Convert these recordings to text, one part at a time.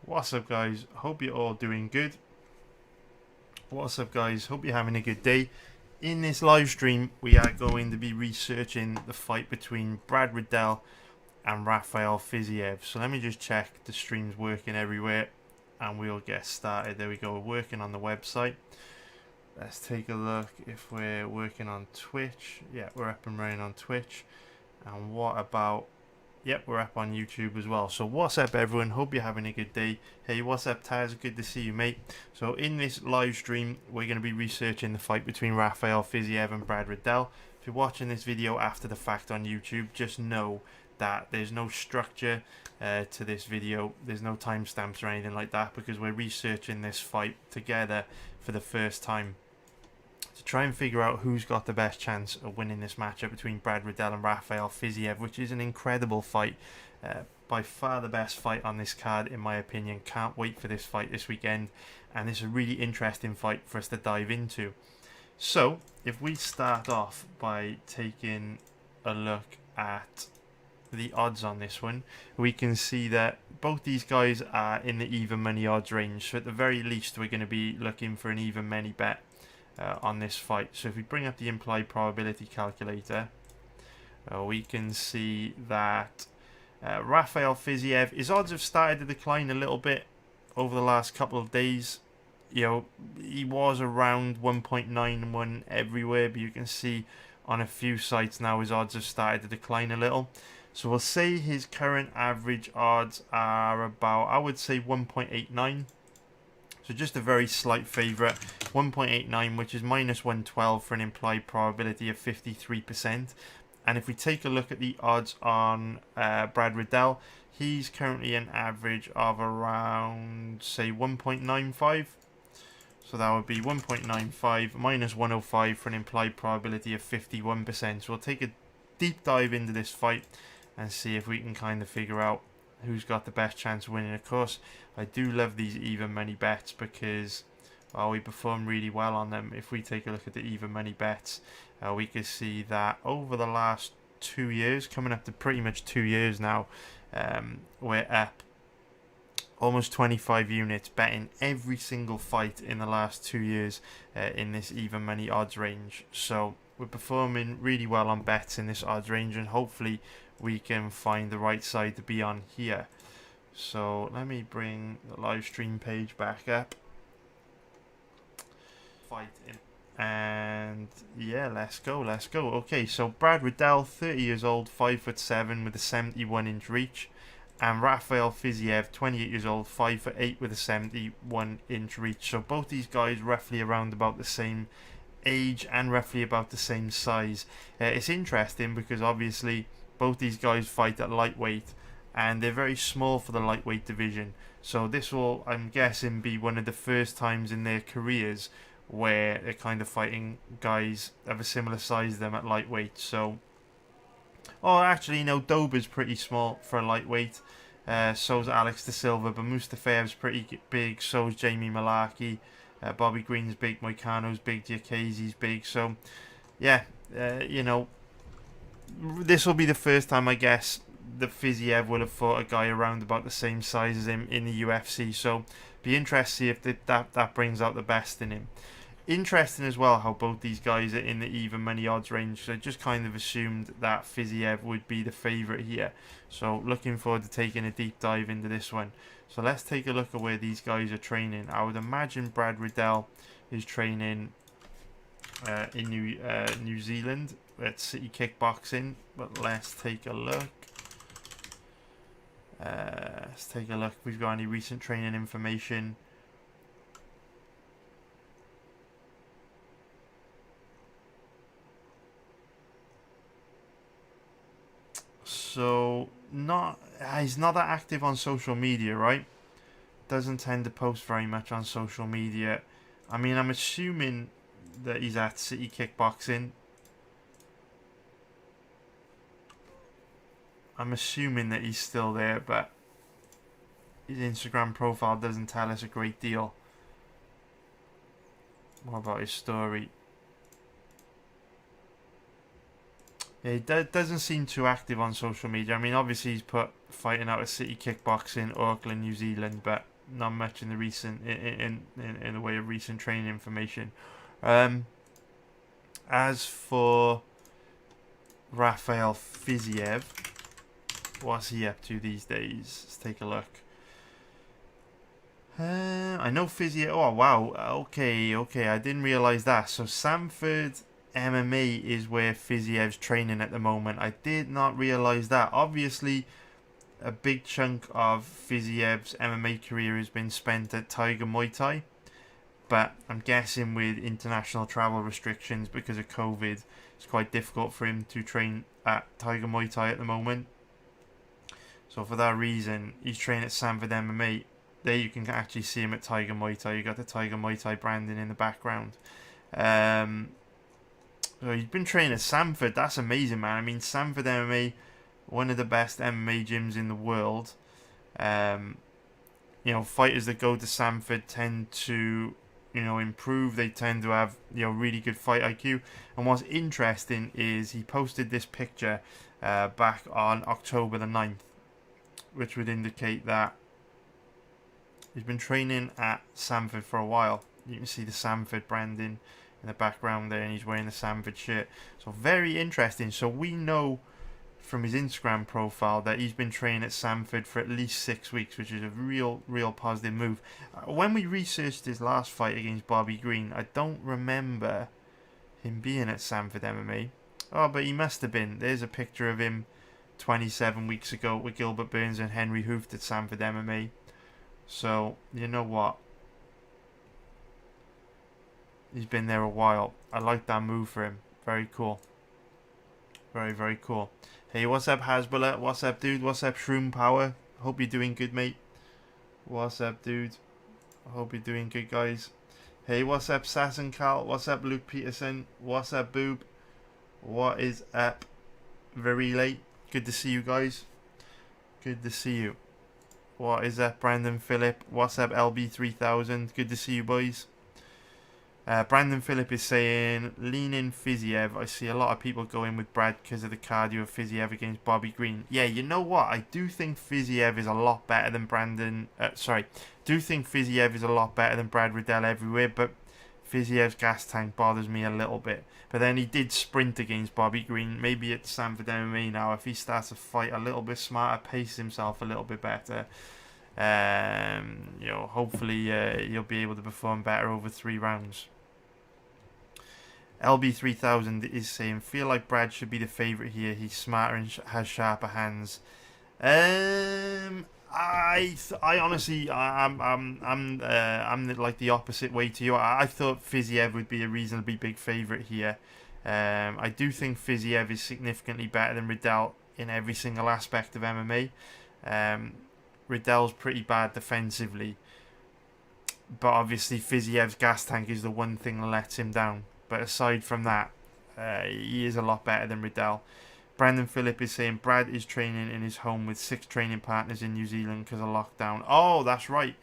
What's up, guys? Hope you're all doing good. What's up, guys? Hope you're having a good day. In this live stream, we are going to be researching the fight between Brad Riddell and Rafael Fiziev. So let me just check the stream's working everywhere and we'll get started. There we go, we're working on the website. Let's take a look if we're working on Twitch. Yeah, we're up and running on Twitch. And what about... Yep, we're up on YouTube as well. So what's up, everyone? Hope you're having a good day. Hey, what's up, Taz? Good to see you, mate. So in this live stream, we're going to be researching the fight between Rafael Fiziev and Brad Riddell. If you're watching this video after the fact on YouTube, just know that there's no structure to this video. There's no timestamps or anything like that because we're researching this fight together for the first time to try and figure out who's got the best chance of winning this matchup between Brad Riddell and Rafael Fiziev, which is an incredible fight. By far the best fight on this card, in my opinion. Can't wait for this fight this weekend, and it's a really interesting fight for us to dive into. So, if we start off by taking a look at the odds on this one, we can see that both these guys are in the even money odds range. So at the very least, we're going to be looking for an even money bet on this fight. So if we bring up the implied probability calculator, we can see that Rafael Fiziev, his odds have started to decline a little bit over the last couple of days. You know, he was around 1.91 everywhere, but you can see on a few sites now his odds have started to decline a little. So we'll say his current average odds are about, I would say, 1.89. So just a very slight favourite, 1.89, which is minus 112 for an implied probability of 53%. And if we take a look at the odds on Brad Riddell, he's currently an average of around, say, 1.95. So that would be 1.95 minus 105 for an implied probability of 51%. So we'll take a deep dive into this fight and see if we can kind of figure out who's got the best chance of winning. Of course, I do love these even money bets because we perform really well on them. If we take a look at the even money bets, we can see that over the last 2 years, coming up to pretty much 2 years now, we're up almost 25 units betting every single fight in the last 2 years in this even money odds range. So we're performing really well on bets in this odds range, and hopefully we can find the right side to be on here. So let me bring the live stream page back up. And yeah, let's go. Okay, so Brad Riddell, 30 years old, 5'7" with a 71-inch reach. And Rafael Fiziev, 28 years old, 5'8" with a 71-inch reach. So both these guys roughly around about the same age and roughly about the same size. It's interesting because obviously both these guys fight at lightweight, and they're very small for the lightweight division. So this will, I'm guessing, be one of the first times in their careers where they're kind of fighting guys of a similar size to them at lightweight. So, actually, no, Dober's pretty small for a lightweight. So's Alex De Silva, but Mustafa'ev's pretty big. So's Jamie Malaki. Bobby Green's big. Moicano's big. Diakase's big. So, yeah, you know, this will be the first time, I guess, that Fiziev will have fought a guy around about the same size as him in the UFC. So, be interested to see if that brings out the best in him. Interesting as well how both these guys are in the even money odds range. So I just kind of assumed that Fiziev would be the favourite here. So looking forward to taking a deep dive into this one. So let's take a look at where these guys are training. I would imagine Brad Riddell is training in New Zealand at City Kickboxing. But let's take a look. Let's take a look if we've got any recent training information. So he's not that active on social media, right? Doesn't tend to post very much on social media. I mean, I'm assuming that he's at City Kickboxing. I'm assuming that he's still there, but his Instagram profile doesn't tell us a great deal. What about his story? Yeah, he doesn't seem too active on social media. I mean, obviously he's put fighting out of City Kickboxing, Auckland, New Zealand, but not much in the recent in the way of recent training information. As for Rafael Fiziev, what's he up to these days? Let's take a look. I know Fiziev. Oh wow. Okay. I didn't realize that. So Sanford MMA is where Fiziev's training at the moment. I did not realize that. Obviously, a big chunk of Fiziev's MMA career has been spent at Tiger Muay Thai, but I'm guessing with international travel restrictions because of COVID, it's quite difficult for him to train at Tiger Muay Thai at the moment. So for that reason, he's training at Sanford MMA. There you can actually see him at Tiger Muay Thai. You got the Tiger Muay Thai branding in the background. So he's been training at Sanford. That's amazing, man. I mean, Sanford MMA, one of the best MMA gyms in the world. You know, fighters that go to Sanford tend to, you know, improve. They tend to have, you know, really good fight IQ. And what's interesting is he posted this picture back on October the 9th, which would indicate that he's been training at Sanford for a while. You can see the Sanford branding in the background there, and he's wearing the Sanford shirt. So very interesting. So we know from his Instagram profile that he's been training at Sanford for at least 6 weeks, which is a real positive move. When we researched his last fight against Bobby Green, I don't remember him being at Sanford MMA. Oh, but he must have been. There's a picture of him 27 weeks ago with Gilbert Burns and Henry Hooft at Sanford MMA. So, you know what? He's been there a while. I like that move for him. Very cool. Very cool. Hey, what's up, Hasbullah? What's up, dude? What's up, Shroom Power? Hope you're doing good, mate. What's up, dude? I hope you're doing good, guys. Hey, what's up, Sassen Cal? What's up, Luke Peterson? What's up, Boob? What is up? Very late. Good to see you guys. Good to see you. What is up, Brandon Phillip? What's up, LB3000? Good to see you, boys. Brandon Phillip is saying, lean in Fiziev. I see a lot of people going with Brad because of the cardio of Fiziev against Bobby Green. Yeah, you know what? I do think Fiziev is a lot better than do think Fiziev is a lot better than Brad Riddell everywhere, but Fiziev's gas tank bothers me a little bit. But then he did sprint against Bobby Green. Maybe it's Sanford MMA now. If he starts to fight a little bit smarter, pace himself a little bit better, you know, hopefully he'll be able to perform better over 3 rounds. LB3000 is saying, feel like Brad should be the favourite here. He's smarter and has sharper hands. I honestly, I'm like the opposite way to you. I thought Fiziev would be a reasonably big favourite here. I do think Fiziev is significantly better than Riddell in every single aspect of MMA. Riddell's pretty bad defensively, but obviously Fiziev's gas tank is the one thing that lets him down. But aside from that, he is a lot better than Riddell. Brandon Phillip is saying Brad is training in his home with 6 training partners in New Zealand because of lockdown. Oh, that's right.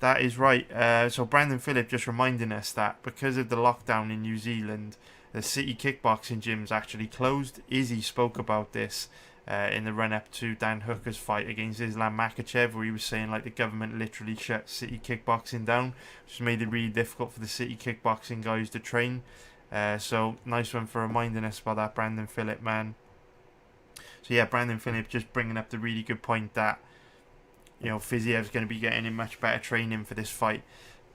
That is right. So Brandon Phillip just reminding us that because of the lockdown in New Zealand, the city kickboxing gyms actually closed. Izzy spoke about this in the run-up to Dan Hooker's fight against Islam Makhachev, where he was saying like the government literally shut city kickboxing down, which made it really difficult for the city kickboxing guys to train. So nice one for reminding us about that, Brandon Phillip, man. So yeah, Brandon Phillip just bringing up the really good point that, you know, Fiziev's going to be getting in much better training for this fight.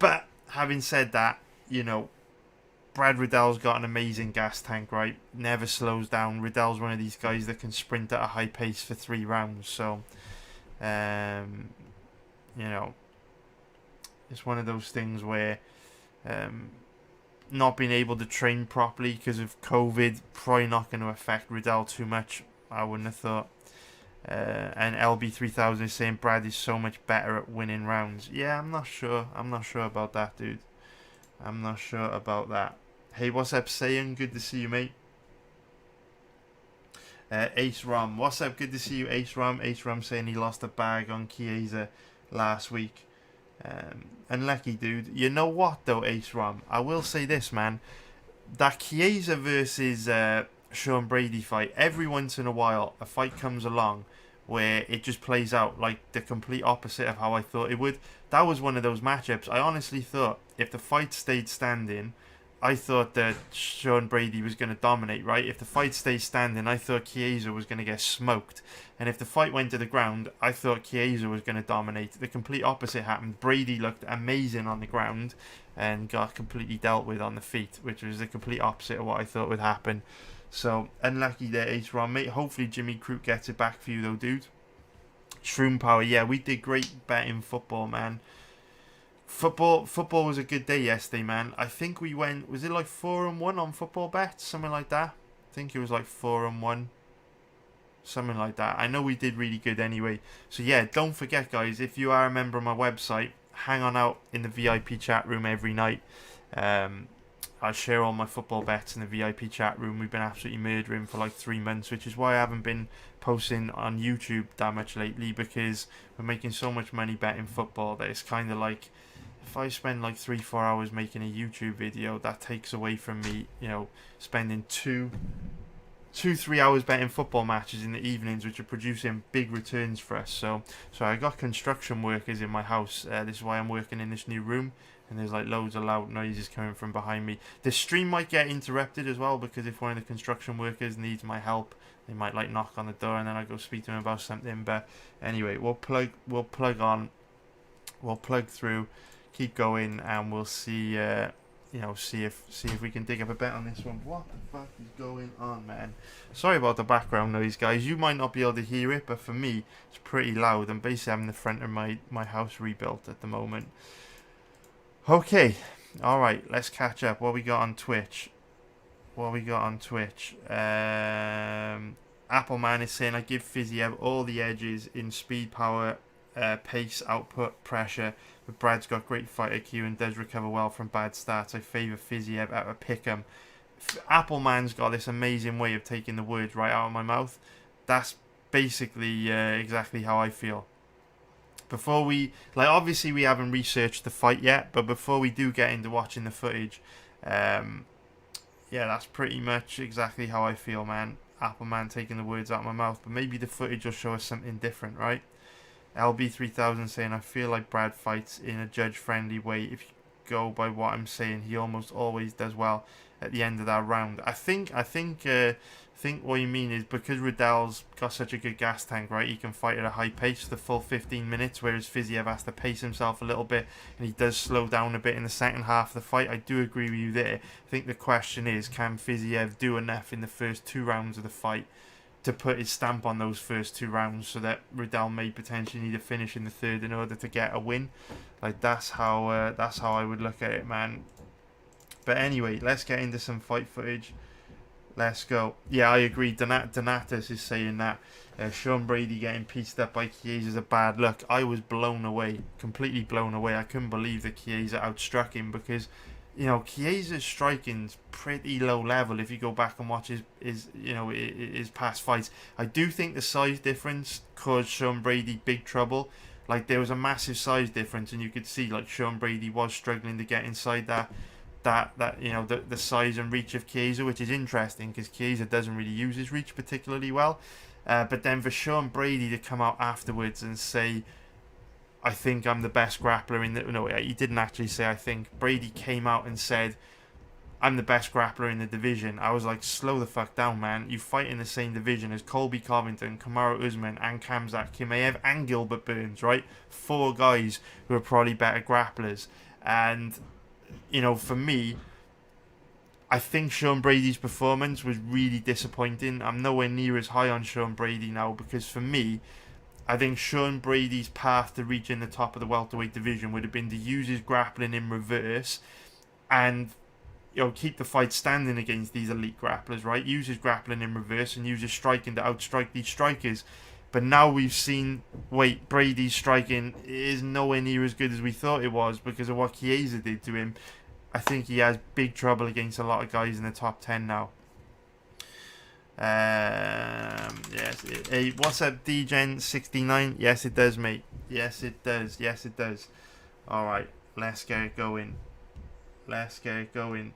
But having said that, you know, Brad Riddell's got an amazing gas tank, right? Never slows down. Riddell's one of these guys that can sprint at a high pace for 3 rounds. So, you know, it's one of those things where not being able to train properly because of COVID probably not going to affect Riddell too much, I wouldn't have thought. And LB3000 is saying Brad is so much better at winning rounds. Yeah, I'm not sure. I'm not sure about that, dude. I'm not sure about that. Hey, what's up, Sayan? Good to see you, mate. Ace Ram. What's up? Good to see you, Ace Ram. Ace Ram saying he lost a bag on Chiesa last week. Unlucky, dude. You know what, though, Ace Ram? I will say this, man. That Chiesa versus Sean Brady fight, every once in a while, a fight comes along where it just plays out like the complete opposite of how I thought it would. That was one of those matchups. I honestly thought if the fight stayed standing, I thought that Sean Brady was going to dominate, right? If the fight stayed standing, I thought Chiesa was going to get smoked. And if the fight went to the ground, I thought Chiesa was going to dominate. The complete opposite happened. Brady looked amazing on the ground and got completely dealt with on the feet, which was the complete opposite of what I thought would happen. So, unlucky there, Ace Ron, mate. Hopefully Jimmy Crute gets it back for you, though, dude. Shroom Power, yeah, we did great betting football, man. Football was a good day yesterday, man. I think we went, was it like 4-1 on football bets? Something like that. I think it was like 4-1. Something like that. I know we did really good anyway. So, yeah, don't forget, guys, if you are a member of my website, hang on out in the VIP chat room every night. I share all my football bets in the VIP chat room. We've been absolutely murdering for like 3 months, which is why I haven't been posting on YouTube that much lately, because we're making so much money betting football that it's kind of like, if I spend like 3-4 hours making a YouTube video, that takes away from me, you know, spending 2-3 hours betting football matches in the evenings, which are producing big returns for us. So I got construction workers in my house. This is why I'm working in this new room. And there's like loads of loud noises coming from behind me. The stream might get interrupted as well, because if one of the construction workers needs my help, they might like knock on the door and then I go speak to them about something. But anyway, we'll plug on, we'll plug through, keep going, and we'll see. See if we can dig up a bet on this one. What the fuck is going on, man? Sorry about the background noise, guys. You might not be able to hear it, but for me, it's pretty loud. I'm basically having the front of my house rebuilt at the moment. Okay, alright, let's catch up. What we got on Twitch? Appleman is saying, I give Fiziev all the edges in speed, power, pace, output, pressure, but Brad's got great fight IQ and does recover well from bad stats. I favour Fiziev out of Pick'em. Appleman's got this amazing way of taking the words right out of my mouth. That's basically exactly how I feel. Before we, like, obviously we haven't researched the fight yet, but before we do get into watching the footage, yeah, that's pretty much exactly how I feel, man. Appleman taking the words out of my mouth, but maybe the footage will show us something different, right? LB3000 saying, I feel like Brad fights in a judge-friendly way. If you go by what I'm saying, he almost always does well at the end of that round. I think what you mean is because Riddell's got such a good gas tank, right? He can fight at a high pace for the full 15 minutes, whereas Fiziev has to pace himself a little bit, and he does slow down a bit in the second half of the fight. I do agree with you there. I think the question is, can Fiziev do enough in the first 2 rounds of the fight to put his stamp on those first 2 rounds, so that Riddell may potentially need a finish in the third in order to get a win? Like, that's how I would look at it, man. But anyway, let's get into some fight footage. Let's go. Yeah, I agree. Donatus is saying that Sean Brady getting pieced up by Chiesa is a bad look. I was blown away, completely blown away. I couldn't believe that Chiesa outstruck him, because, you know, Chiesa's striking's pretty low level if you go back and watch his past fights. I do think the size difference caused Sean Brady big trouble. Like, there was a massive size difference, and you could see like Sean Brady was struggling to get inside that you know, the size and reach of Chiesa, which is interesting because Chiesa doesn't really use his reach particularly well. But then for Sean Brady to come out afterwards and say, I think I'm the best grappler in the... No, he didn't actually say I think. Brady came out and said, I'm the best grappler in the division. I was like, slow the fuck down, man. You fight in the same division as Colby Covington, Kamaru Usman, and Khamzat Chimaev, and Gilbert Burns, right? 4 guys who are probably better grapplers. And, you know, for me, I think Sean Brady's performance was really disappointing. I'm nowhere near as high on Sean Brady now, because for me, I think Sean Brady's path to reaching the top of the welterweight division would have been to use his grappling in reverse and, you know, keep the fight standing against these elite grapplers, right? Use his grappling in reverse and use his striking to outstrike these strikers. But now we've seen, Brady's striking is nowhere near as good as we thought it was because of what Chiesa did to him. I think he has big trouble against a lot of guys in the top 10 now. Yes. Hey, what's up, DGen69? Yes, it does, mate. Yes, it does. Yes, it does. All right, let's get it going. Let's get it going.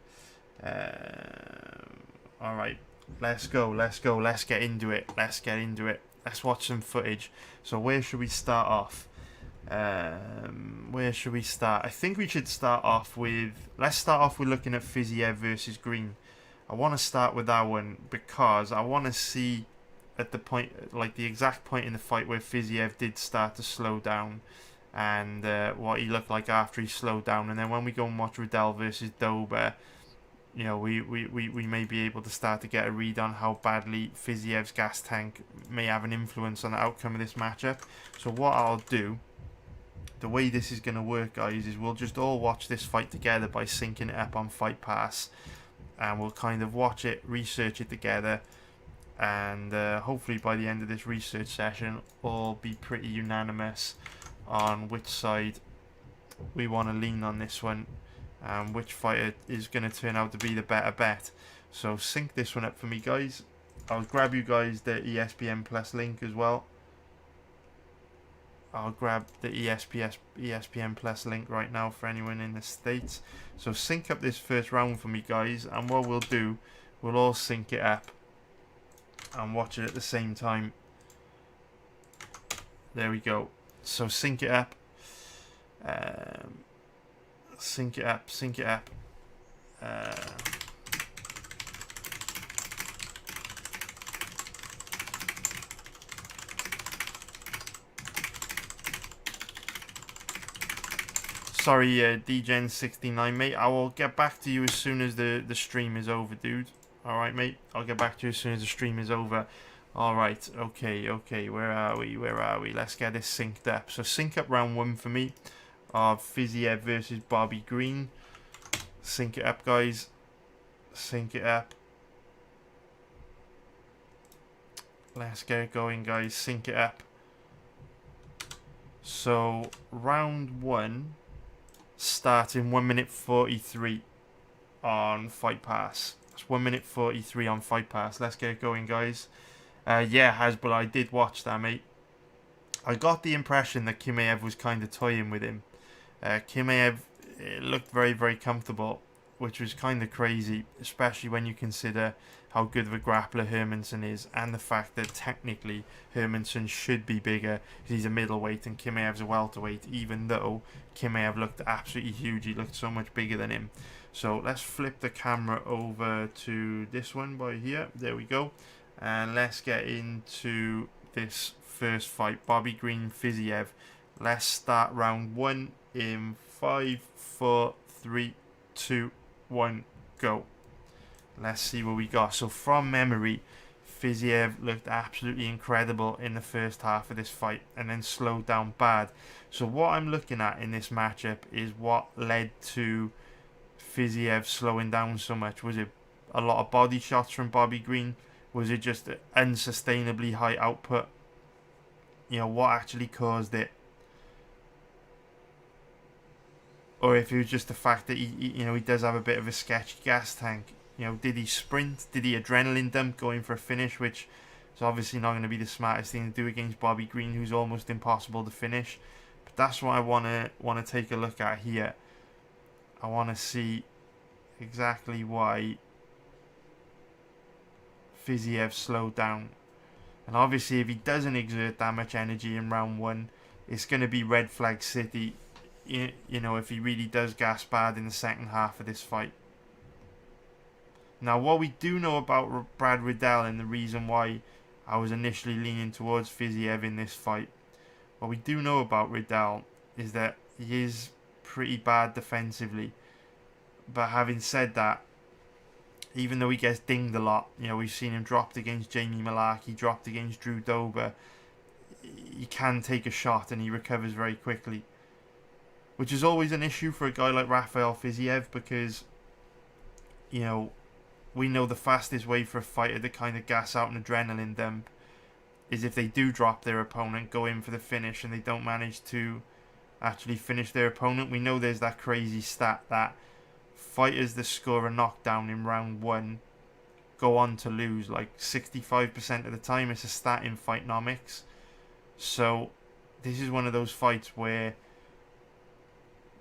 All right, let's go. Let's go. Let's get into it. Let's get into it. let's watch some footage. So where should we start off? Where should we start? I think we should start off with, let's start off with looking at Fiziev versus Green. I want to start with that one because I want to see at the point, like the exact point in the fight where Fiziev did start to slow down, and what he looked like after he slowed down. And then when we go and watch Riddell versus Dober, you know, we may be able to start to get a read on how badly Fiziev's gas tank may have an influence on the outcome of this matchup. So what I'll do, the way this is going to work, guys, is we'll just all watch this fight together by syncing it up on Fight Pass, and we'll kind of watch it, research it together, and hopefully by the end of this research session we'll be pretty unanimous on which side we want to lean on this one, and which fighter is going to turn out to be the better bet. So sync this one up for me, guys. I'll grab you guys the ESPN Plus link as well. I'll grab the ESPN Plus link right now for anyone in the States. So sync up this first round for me, guys, and what we'll do, we'll all sync it up and watch it at the same time. There we go. So sync it up. Sync it up. Sync it up. Sorry, DGen69, mate. I will get back to you as soon as the stream is over, dude. Alright, mate. I'll get back to you as soon as the stream is over. Alright, okay. Where are we? Let's get this synced up. So sync up round 1 for me of Fiziev versus Bobby Green. Sync it up, guys. Sync it up. Let's get it going, guys. Sync it up. So round 1 starting 1 minute 43 on Fight Pass. That's 1 minute 43 on Fight Pass. Let's get it going, guys. Yeah, Hasbull, I did watch that, mate. I got the impression that Chimaev was kind of toying with him. Chimaev looked very, very comfortable, which was kind of crazy, especially when you consider how good of a grappler Hermansson is, and the fact that technically Hermansson should be bigger because he's a middleweight and Chimaev's a welterweight, even though Chimaev looked absolutely huge. He looked so much bigger than him. So let's flip the camera over to this one by here. There we go. And let's get into this first fight, Bobby Green Fiziev. Let's start round 1 in 5, 4, 3, 2, 1, go. Let's see what we got. So from memory, Fiziev looked absolutely incredible in the first half of this fight and then slowed down bad. So what I'm looking at in this matchup is what led to Fiziev slowing down so much. Was it a lot of body shots from Bobby Green? Was it just unsustainably high output? You know, what actually caused it? Or if it was just the fact that he does have a bit of a sketchy gas tank. You know, did he sprint? Did he adrenaline dump going for a finish, which is obviously not going to be the smartest thing to do against Bobby Green, who's almost impossible to finish. But that's what I want to take a look at here. I want to see exactly why Fiziev slowed down. And obviously, if he doesn't exert that much energy in round 1, it's going to be red flag city. You know, if he really does gas bad in the second half of this fight. Now, what we do know about Brad Riddell, and the reason why I was initially leaning towards Fiziev in this fight, what we do know about Riddell is that he is pretty bad defensively. But having said that, even though he gets dinged a lot, you know, we've seen him dropped against Jamie Malaki, dropped against Drew Dober, he can take a shot and he recovers very quickly. Which is always an issue for a guy like Rafael Fiziev, because, you know, we know the fastest way for a fighter to kind of gas out an adrenaline dump is if they do drop their opponent, go in for the finish, and they don't manage to actually finish their opponent. We know there's that crazy stat that fighters that score a knockdown in round 1 go on to lose. Like 65% of the time, it's a stat in Fightnomics. So this is one of those fights where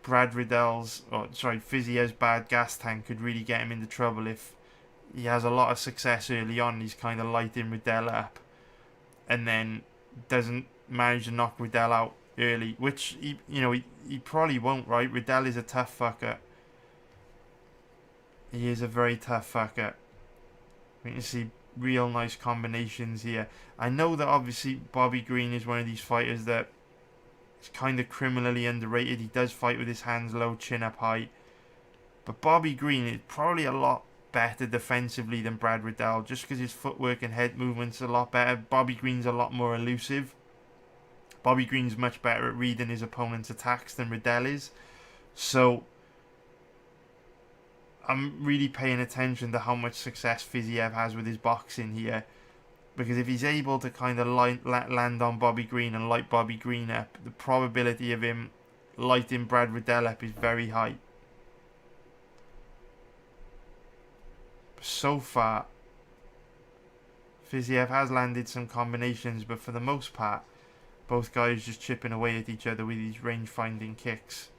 Fiziev's bad gas tank could really get him into trouble if he has a lot of success early on. He's kind of lighting Riddell up, and then doesn't manage to knock Riddell out early, which he probably won't, right? Riddell is a tough fucker. He is a very tough fucker. We can see real nice combinations here. I know that obviously Bobby Green is one of these fighters that is kind of criminally underrated. He does fight with his hands low, chin up high. But Bobby Green is probably a lot better defensively than Brad Riddell, just because his footwork and head movements are a lot better. Bobby Green's a lot more elusive. Bobby Green's much better at reading his opponent's attacks than Riddell is. So I'm really paying attention to how much success Fiziev has with his boxing here. Because if he's able to kind of land on Bobby Green and light Bobby Green up, the probability of him lighting Brad Riddell up is very high. So far, Fiziev has landed some combinations, but for the most part, both guys just chipping away at each other with these range-finding kicks.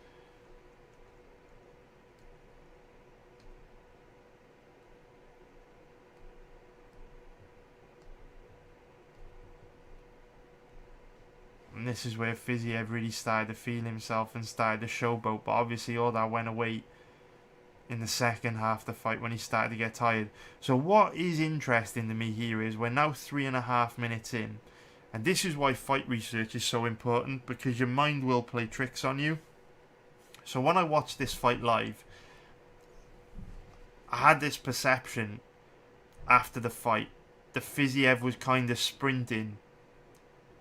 And this is where Fiziev really started to feel himself and started to showboat, but obviously all that went away in the second half of the fight when he started to get tired. So what is interesting to me here is we're now 3.5 minutes in, and this is why fight research is so important, because your mind will play tricks on you. So when I watched this fight live, I had this perception after the fight that Fiziev was kind of sprinting,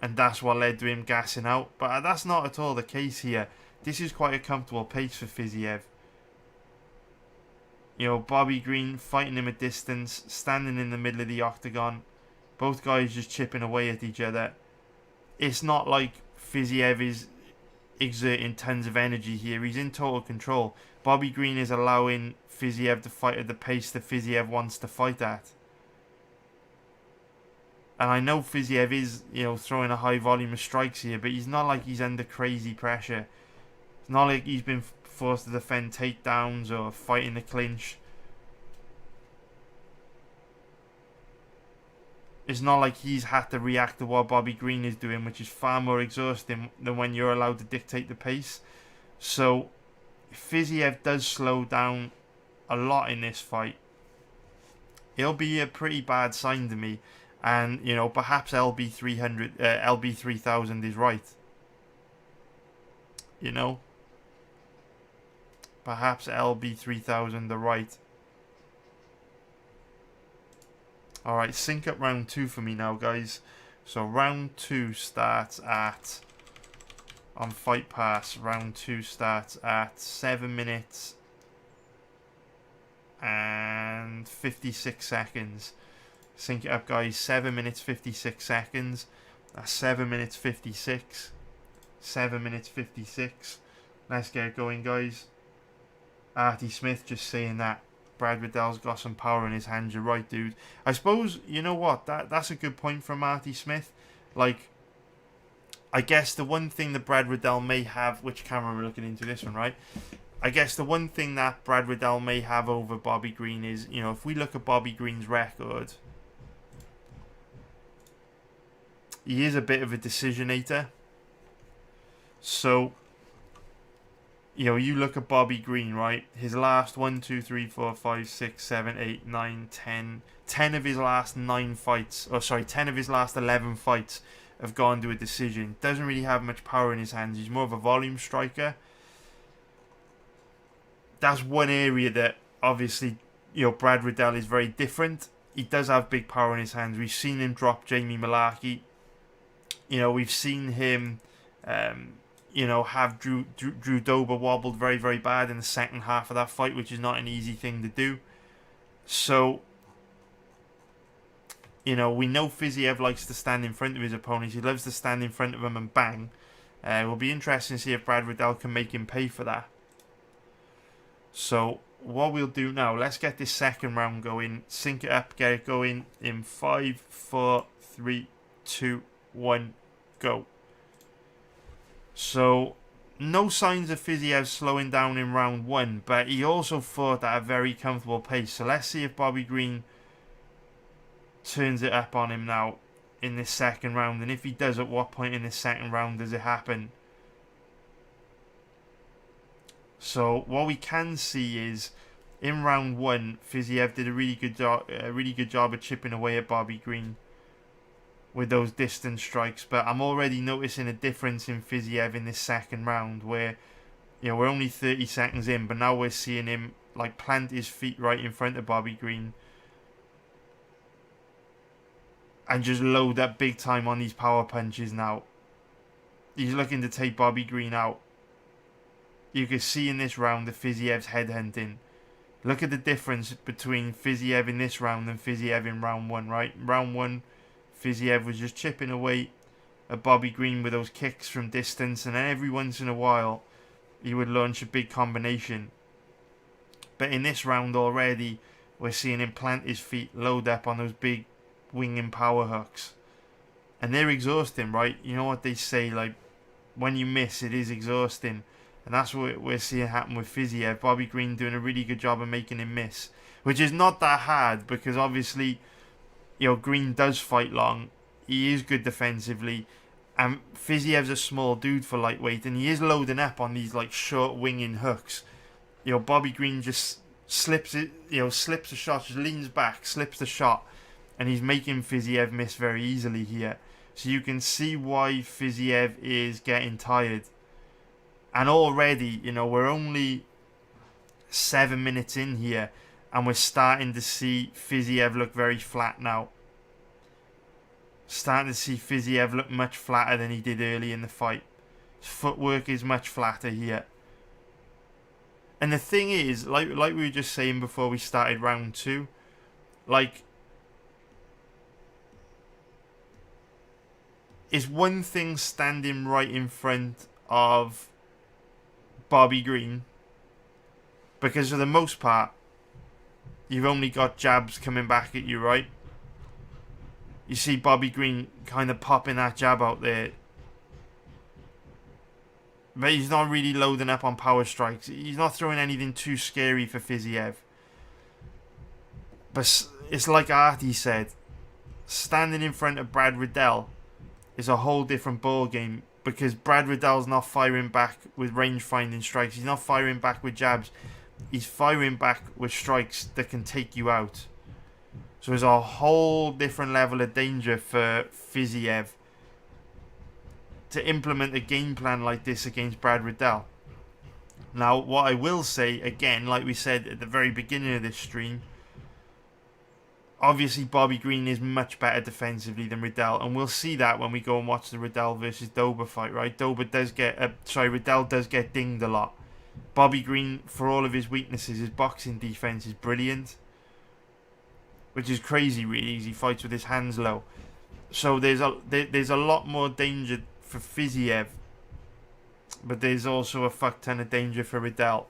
and that's what led to him gassing out. But that's not at all the case here. This is quite a comfortable pace for Fiziev. Bobby Green fighting him at distance, standing in the middle of the octagon. Both guys just chipping away at each other. It's not like Fiziev is exerting tons of energy here. He's in total control. Bobby Green is allowing Fiziev to fight at the pace that Fiziev wants to fight at. And I know Fiziev is, throwing a high volume of strikes here, but he's not like he's under crazy pressure. It's not like he's been forced to defend takedowns or fight in the clinch. It's not like he's had to react to what Bobby Green is doing, which is far more exhausting than when you're allowed to dictate the pace. So Fiziev does slow down a lot in this fight. It'll be a pretty bad sign to me. And, perhaps LB 3000 is right. Perhaps LB 3000 are right. Alright, sync up round 2 for me now, guys. So round 2 starts at, on Fight Pass, round 2 starts at 7 minutes and 56 seconds. Sync it up, guys. 7 minutes 56 seconds. That's 7 minutes 56. 7 minutes 56. Let's get it going, guys. Artie Smith just saying that Brad Riddell's got some power in his hands. You're right, dude. I suppose, you know what? That's a good point from Artie Smith. Like, I guess the one thing that Brad Riddell may have, which camera we're looking into, this one, right? I guess the one thing that Brad Riddell may have over Bobby Green is, if we look at Bobby Green's record, he is a bit of a decisionator. So, you look at Bobby Green, right? His last 1, 2, 3, 4, 5, 6, 7, 8, 9, 10. 10 of his last 9 fights, 10 of his last 11 fights have gone to a decision. Doesn't really have much power in his hands. He's more of a volume striker. That's one area that, obviously, Brad Riddell is very different. He does have big power in his hands. We've seen him drop Jamie Malarkey. We've seen him, have Drew Dober wobbled very, very bad in the second half of that fight, which is not an easy thing to do. So, we know Fiziev likes to stand in front of his opponents. He loves to stand in front of them and bang. It will be interesting to see if Brad Riddell can make him pay for that. So, what we'll do now, let's get this second round going. Sync it up, get it going in 5, 4, 3, 2, 1, go. So, no signs of Fiziev slowing down in round 1, but he also fought at a very comfortable pace. So let's see if Bobby Green turns it up on him now. in this second round? And if he does, at what point in this second round does it happen? So what we can see is in round 1, Fiziev did a really good job of chipping away at Bobby Green with those distance strikes. But I'm already noticing a difference in Fiziev in this second round, where we're only 30 seconds in, but now we're seeing him like plant his feet right in front of Bobby Green and just load up big time on these power punches. Now he's looking to take Bobby Green out. You can see in this round that Fiziev's headhunting. Look at the difference between Fiziev in this round and Fiziev in round 1, right? Round 1, Fiziev was just chipping away at Bobby Green with those kicks from distance, and then every once in a while he would launch a big combination. But in this round already, we're seeing him plant his feet, load up on those big winging power hooks. And they're exhausting, right? You know what they say, like, when you miss, it is exhausting. And that's what we're seeing happen with Fiziev. Bobby Green doing a really good job of making him miss, which is not that hard, because obviously, Green does fight long. He is good defensively. And Fiziev's a small dude for lightweight, and he is loading up on these like short winging hooks. Bobby Green just slips it, slips the shot, just leans back, slips the shot, and he's making Fiziev miss very easily here. So you can see why Fiziev is getting tired. And already, we're only 7 minutes in here, and we're starting to see Fiziev look very flat now. Starting to see Fiziev look much flatter than he did early in the fight. His footwork is much flatter here. And the thing is, like we were just saying before we started round 2, like, it's one thing standing right in front of Bobby Green, because for the most part you've only got jabs coming back at you, right? You see Bobby Green kind of popping that jab out there, but he's not really loading up on power strikes. He's not throwing anything too scary for Fiziev. But it's like Artie said, standing in front of Brad Riddell is a whole different ball game, because Brad Riddell's not firing back with range-finding strikes. He's not firing back with jabs. He's firing back with strikes that can take you out. So there's a whole different level of danger for Fiziev to implement a game plan like this against Brad Riddell. Now, what I will say, again, like we said at the very beginning of this stream, obviously Bobby Green is much better defensively than Riddell, and we'll see that when we go and watch the Riddell versus Dober fight, right? Riddell does get dinged a lot. Bobby Green, for all of his weaknesses, his boxing defense is brilliant, which is crazy really, as he fights with his hands low. So there's a lot more danger for Fiziev, but there's also a fuck ton of danger for Riddell.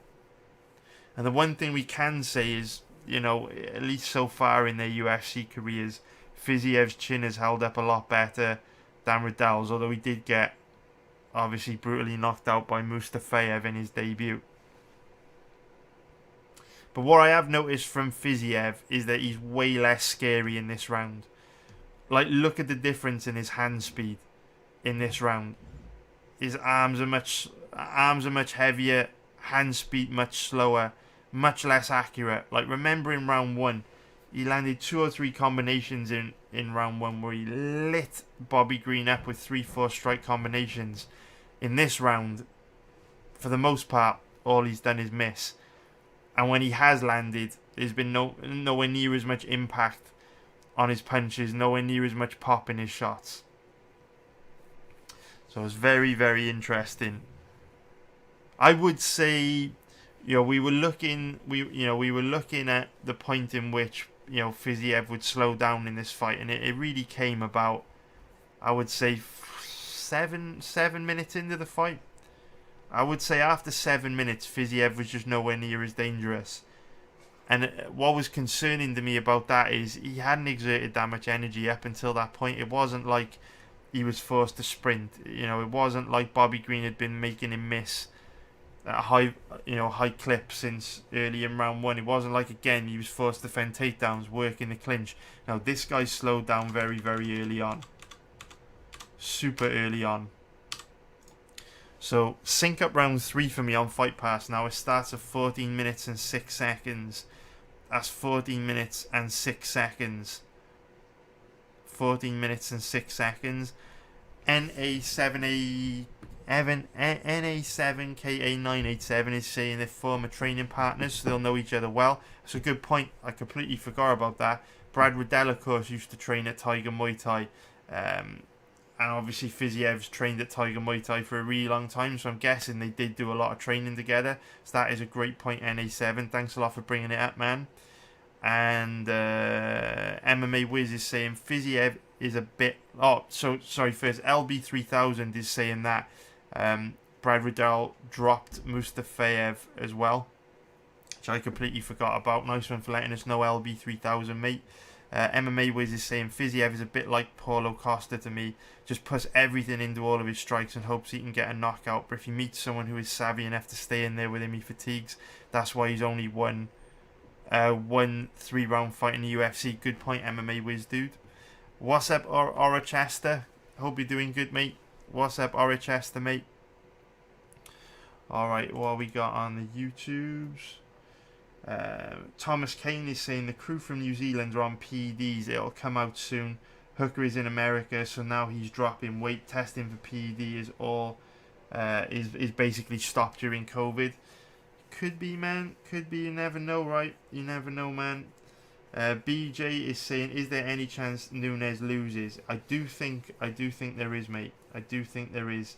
And the one thing we can say is, at least so far in their UFC careers, Fiziev's chin has held up a lot better than Riddell's, although he did get obviously brutally knocked out by Mustafayev in his debut. But what I have noticed from Fiziev is that he's way less scary in this round. Like, look at the difference in his hand speed in this round. His arms are much heavier, hand speed much slower, much less accurate. Like, remember in round 1, he landed 2 or 3 combinations in round 1 where he lit Bobby Green up with 3-4 strike combinations. In this round, for the most part, all he's done is miss. And when he has landed, there's been nowhere near as much impact on his punches, nowhere near as much pop in his shots. So it's very, very interesting. I would say, we were looking at the point in which, Fiziev would slow down in this fight, and it really came about, I would say, 7 minutes into the fight. I would say after 7 minutes, Fiziev was just nowhere near as dangerous. And what was concerning to me about that is he hadn't exerted that much energy up until that point. It wasn't like he was forced to sprint. It wasn't like Bobby Green had been making him miss at a high clip since early in round 1. It wasn't like, again, he was forced to defend takedowns, work in the clinch. Now, this guy slowed down very, very early on. super early on. So sync up round 3 for me on Fight Pass now. It starts at 14 minutes and 6 seconds. That's 14 minutes and 6 seconds. 14 minutes and 6 seconds. NA7KA987 is saying they're former training partners, so they'll know each other well. That's a good point. I completely forgot about that. Brad Riddell, of course, used to train at Tiger Muay Thai. And obviously Fiziev's trained at Tiger Muay Thai for a really long time, so I'm guessing they did do a lot of training together. So that is a great point, NA7. Thanks a lot for bringing it up, man. And MMA Wiz is saying Fiziev is a bit... Oh, so sorry, first LB3000 is saying that Brad Riddell dropped Mustafayev as well, which I completely forgot about. Nice one for letting us know, LB3000, mate. MMA Wiz is saying Fiziev is a bit like Paulo Costa to me. Just puts everything into all of his strikes and hopes he can get a knockout. But if he meets someone who is savvy enough to stay in there with him, he fatigues. That's why he's only won 3-round fight in the UFC. Good point, MMA Wiz, dude. What's up, Orchester? Hope you're doing good, mate. What's up, Orchester, mate? Alright, what we got on the YouTubes? Thomas Kane is saying the crew from New Zealand are on PEDs. It'll come out soon. Hooker is in America, so now he's dropping weight. Testing for PED is all is basically stopped during COVID. Could be, man. Could be. You never know, right? You never know, man. BJ is saying, is there any chance Nunes loses? I do think there is, mate. I do think there is.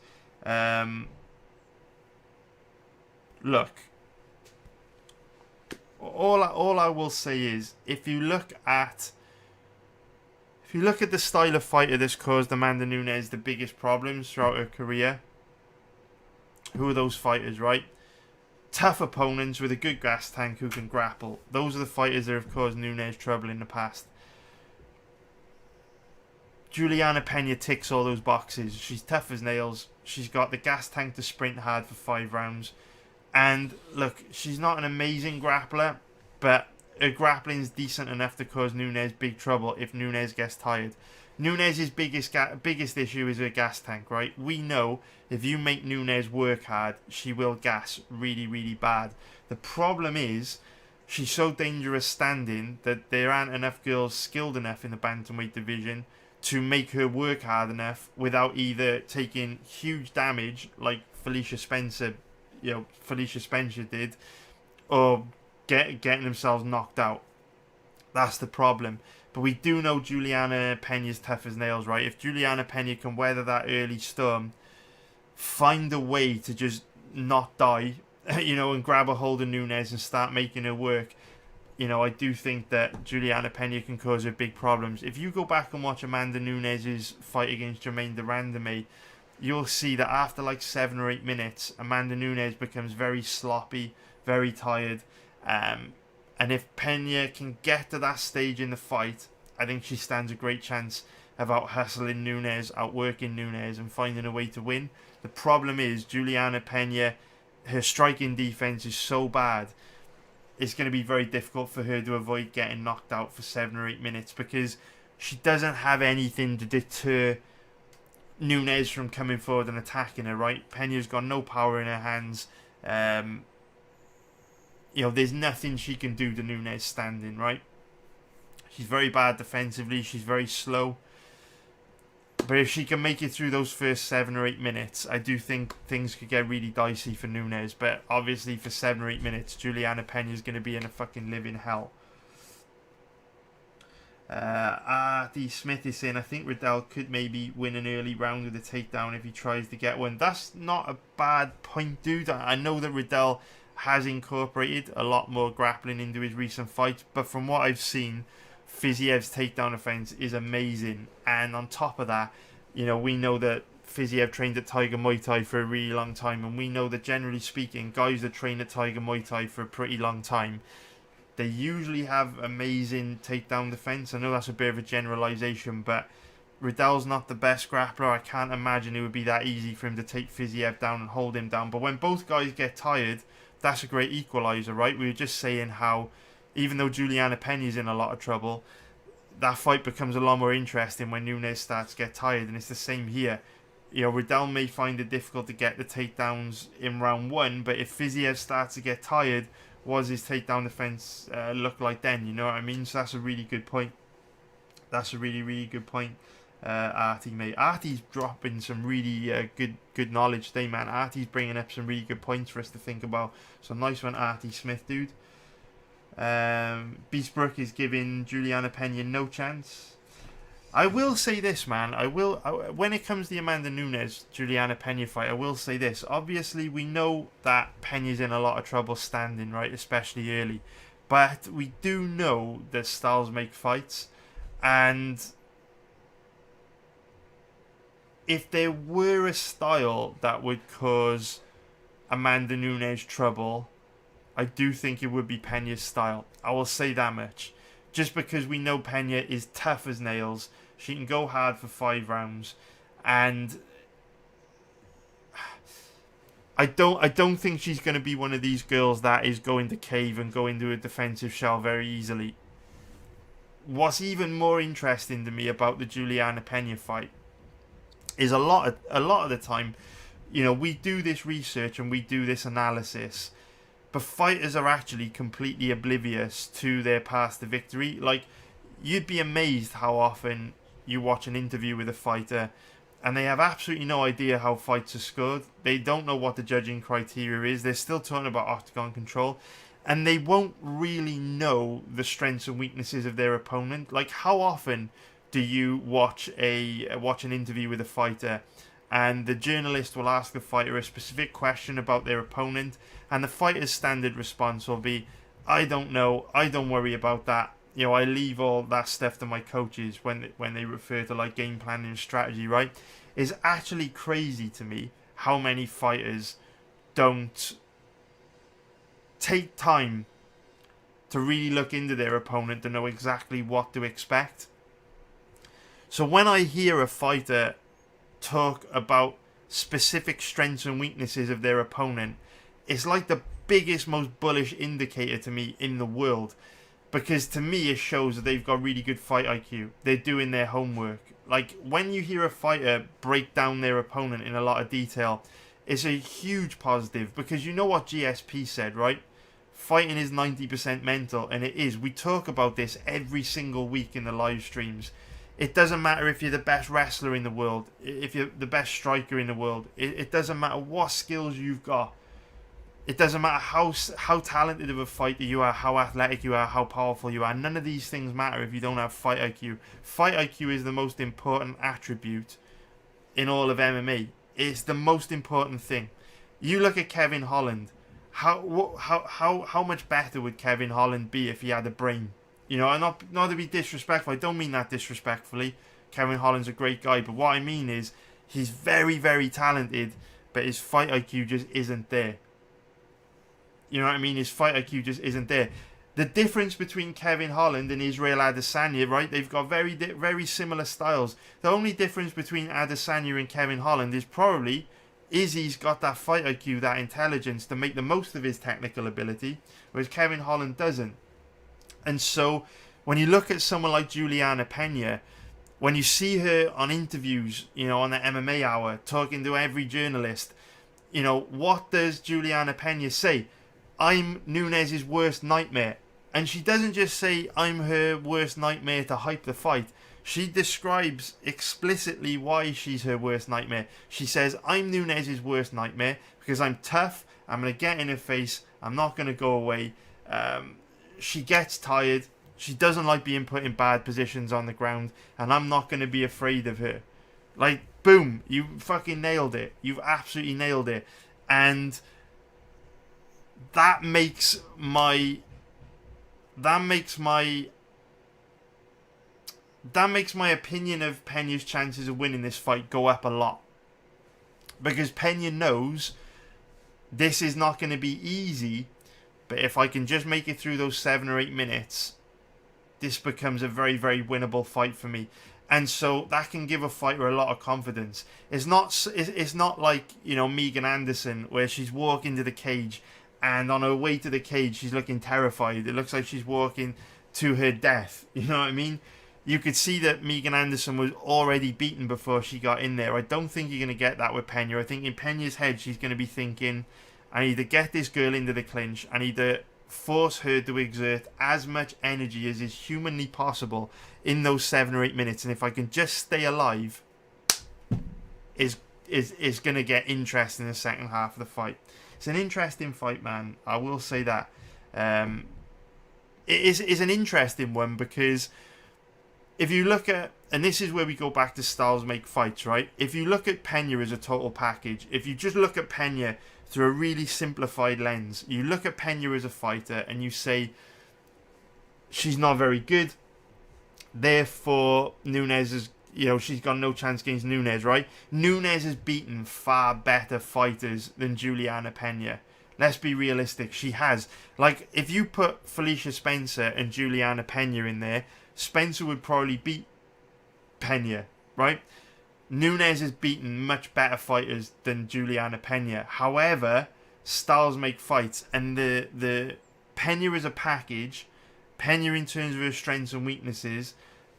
Look. All I will say is, if you look at the style of fighter that's caused Amanda Nunes the biggest problems throughout her career, who are those fighters, right? Tough opponents with a good gas tank who can grapple. Those are the fighters that have caused Nunes trouble in the past. Juliana Pena ticks all those boxes. She's tough as nails. She's got the gas tank to sprint hard for 5 rounds. And look, she's not an amazing grappler, but her grappling's decent enough to cause Nunes big trouble if Nunes gets tired. Nunes' biggest issue is her gas tank, right? We know if you make Nunes work hard, she will gas really, really bad. The problem is, she's so dangerous standing that there aren't enough girls skilled enough in the bantamweight division to make her work hard enough without either taking huge damage, like Felicia Spencer did, or getting themselves knocked out. That's the problem. But we do know Juliana Pena's tough as nails, right? If Juliana Pena can weather that early storm, find a way to just not die, and grab a hold of Nunes and start making her work, I do think that Juliana Pena can cause her big problems. If you go back and watch Amanda Nunes' fight against Germaine de Randamie, you'll see that after like 7 or 8 minutes, Amanda Nunes becomes very sloppy, very tired. And if Pena can get to that stage in the fight, I think she stands a great chance of out-hustling Nunes, outworking Nunes, and finding a way to win. The problem is, Juliana Pena, her striking defense is so bad, it's going to be very difficult for her to avoid getting knocked out for 7 or 8 minutes, because she doesn't have anything to deter Nunes from coming forward and attacking her, right? Pena's got no power in her hands. There's nothing she can do to Nunes standing, right? She's very bad defensively. She's very slow. But if she can make it through those first 7 or 8 minutes, I do think things could get really dicey for Nunes. But obviously for 7 or 8 minutes, Juliana Pena is going to be in a fucking living hell. R.D. Smith is saying, I think Riddell could maybe win an early round with a takedown if he tries to get one. That's not a bad point, dude. I know that Riddell has incorporated a lot more grappling into his recent fights, but from what I've seen, Fiziev's takedown offense is amazing. And on top of that, we know that Fiziev trained at Tiger Muay Thai for a really long time, and we know that generally speaking, guys that train at Tiger Muay Thai for a pretty long time, they usually have amazing takedown defense. I know that's a bit of a generalization, but Riddell's not the best grappler. I can't imagine it would be that easy for him to take Fiziev down and hold him down. But when both guys get tired, that's a great equalizer, right? We were just saying how, even though Juliana Pena's in a lot of trouble, that fight becomes a lot more interesting when Nunes starts to get tired, and it's the same here. You know, Riddell may find it difficult to get the takedowns in round 1, but if Fiziev starts to get tired, what does his takedown defense look like then? You know what I mean? So that's a really good point. That's a really, really good point, Artie, mate. Artie's dropping some really good knowledge today, man. Artie's bringing up some really good points for us to think about. So nice one, Artie Smith, dude. Beastbrook is giving Juliana Pena no chance. I will say this, man. When it comes to the Amanda Nunes Juliana Pena fight, I will say this. Obviously, we know that Pena's in a lot of trouble standing, right, especially early. But we do know that styles make fights, and if there were a style that would cause Amanda Nunes trouble, I do think it would be Pena's style. I will say that much. Just because we know Pena is tough as nails. She can go hard for 5 rounds. And I don't think she's going to be one of these girls that is going to cave and go into a defensive shell very easily. What's even more interesting to me about the Juliana Pena fight is a lot of the time, you know, we do this research and we do this analysis, but fighters are actually completely oblivious to their path to victory. Like, you'd be amazed how often you watch an interview with a fighter and they have absolutely no idea how fights are scored. They don't know what the judging criteria is. They're still talking about octagon control, and they won't really know the strengths and weaknesses of their opponent. Like, how often do you watch an interview with a fighter and the journalist will ask the fighter a specific question about their opponent, and the fighter's standard response will be, I don't know, I don't worry about that. You know, I leave all that stuff to my coaches when they refer to like game planning and strategy, right? It's actually crazy to me how many fighters don't take time to really look into their opponent to know exactly what to expect. So when I hear a fighter talk about specific strengths and weaknesses of their opponent, it's like the biggest, most bullish indicator to me in the world. Because to me, it shows that they've got really good fight IQ. They're doing their homework. Like, when you hear a fighter break down their opponent in a lot of detail, it's a huge positive. Because you know what GSP said, right? Fighting is 90% mental, and it is. We talk about this every single week in the live streams. It doesn't matter if you're the best wrestler in the world, if you're the best striker in the world. It doesn't matter what skills you've got. It doesn't matter how talented of a fighter you are, how athletic you are, how powerful you are. None of these things matter if you don't have fight IQ. Fight IQ is the most important attribute in all of MMA. It's the most important thing. You look at Kevin Holland. How much better would Kevin Holland be if he had a brain? You know, and not to be disrespectful. I don't mean that disrespectfully. Kevin Holland's a great guy, but what I mean is he's very, very talented, but his fight IQ just isn't there. You know what I mean? His fight IQ just isn't there. The difference between Kevin Holland and Israel Adesanya, right? They've got very similar styles. The only difference between Adesanya and Kevin Holland is probably Izzy's got that fight IQ, that intelligence to make the most of his technical ability, whereas Kevin Holland doesn't. And so when you look at someone like Juliana Pena, when you see her on interviews, you know, on the MMA Hour, talking to every journalist, you know, what does Juliana Pena say? I'm Nunes' worst nightmare. And she doesn't just say I'm her worst nightmare to hype the fight. She describes explicitly why she's her worst nightmare. She says, I'm Nunes' worst nightmare because I'm tough, I'm going to get in her face, I'm not going to go away. She gets tired, she doesn't like being put in bad positions on the ground, and I'm not going to be afraid of her. Like, boom, you fucking nailed it. You've absolutely nailed it. And that makes my opinion of Pena's chances of winning this fight go up a lot. Because Pena knows this is not going to be easy, but if I can just make it through those 7 or 8 minutes, this becomes a very, very winnable fight for me. And so that can give a fighter a lot of confidence. It's not like, you know, Megan Anderson, where she's walking to the cage and on her way to the cage she's looking terrified. It looks like she's walking to her death. You know what I mean? you could see that Megan Anderson was already beaten before she got in there. I don't think you're going to get that with Pena. I think in Pena's head, she's going to be thinking, I need to get this girl into the clinch. I need to force her to exert as much energy as is humanly possible in those 7 or 8 minutes. And if I can just stay alive, is going to get interesting in the second half of the fight. It's an interesting fight, man. I will say that. It is an interesting one because if you look at, and this is where we go back to styles make fights, right? If you look at Pena as a total package, if you just look at Pena through a really simplified lens, you look at Pena as a fighter and you say, she's not very good, therefore Nunes is, she's got no chance against Nunes, right? Nunes has beaten far better fighters than Juliana Pena. Let's be realistic, she has. Like, if you put Felicia Spencer and Juliana Pena in there, Spencer would probably beat Pena, right? Nunes has beaten much better fighters than Juliana Pena. However, styles make fights, and the Pena is a package. Pena, in terms of her strengths and weaknesses,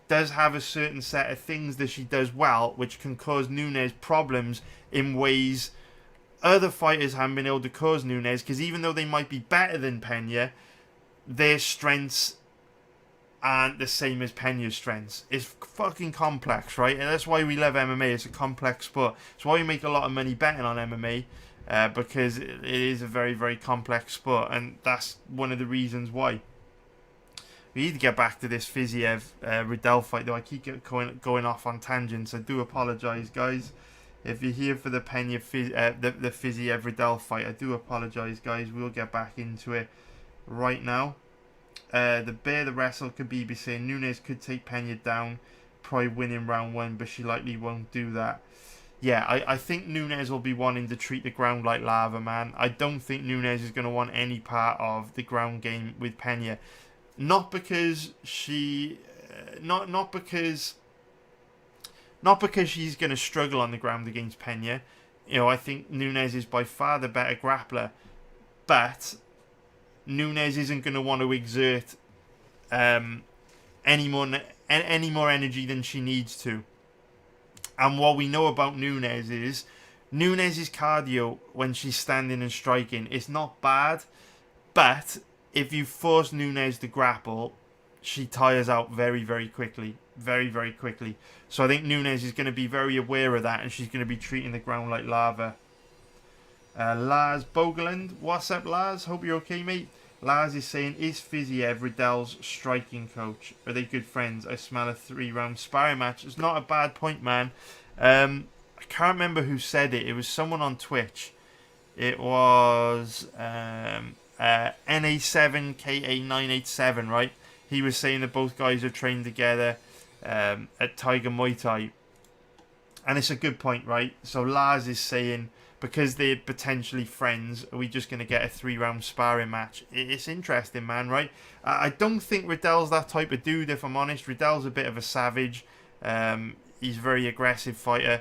does have a certain set of things that she does well, which can cause Nunes problems in ways other fighters haven't been able to cause Nunes, because even though they might be better than Pena, their strengths aren't the same as Pena's strengths. It's fucking complex, right? And that's why we love MMA. It's a complex sport. It's why we make a lot of money betting on MMA, because it is a very, very complex sport, and that's one of the reasons why. We need to get back to this Fiziev Riddell fight, though. I keep going off on tangents. I do apologise, guys. If you're here for the the Fiziev Riddell fight, I do apologise, guys. We'll get back into it right now. The Bear the Wrestle Khabib is saying Nunes could take Pena down, probably win in round 1, but she likely won't do that. Yeah, I think Nunes will be wanting to treat the ground like lava, man. I don't think Nunes is going to want any part of the ground game with Pena. Not because she... Not because she's going to struggle on the ground against Pena. I think Nunes is by far the better grappler. But Nunes isn't going to want to exert any more energy than she needs to. And what we know about Nunes is Nunes' cardio when she's standing and striking is not bad, but if you force Nunes to grapple, she tires out very, very quickly. Very, very quickly. So I think Nunes is going to be very aware of that, and she's going to be treating the ground like lava. Lars Bogeland, what's up, Lars? Hope you're okay, mate. Lars is saying, is Fiziev Riddell's striking coach? Are they good friends? I smell a 3-round sparring match. It's not a bad point, man. I can't remember who said it. It was someone on Twitch. It was NA7KA987, right? He was saying that both guys are trained together at Tiger Muay Thai. And it's a good point, right? So Lars is saying, because they're potentially friends, are we just going to get a 3-round sparring match? It's interesting, man, right? I don't think Riddell's that type of dude, if I'm honest. Riddell's a bit of a savage. He's a very aggressive fighter.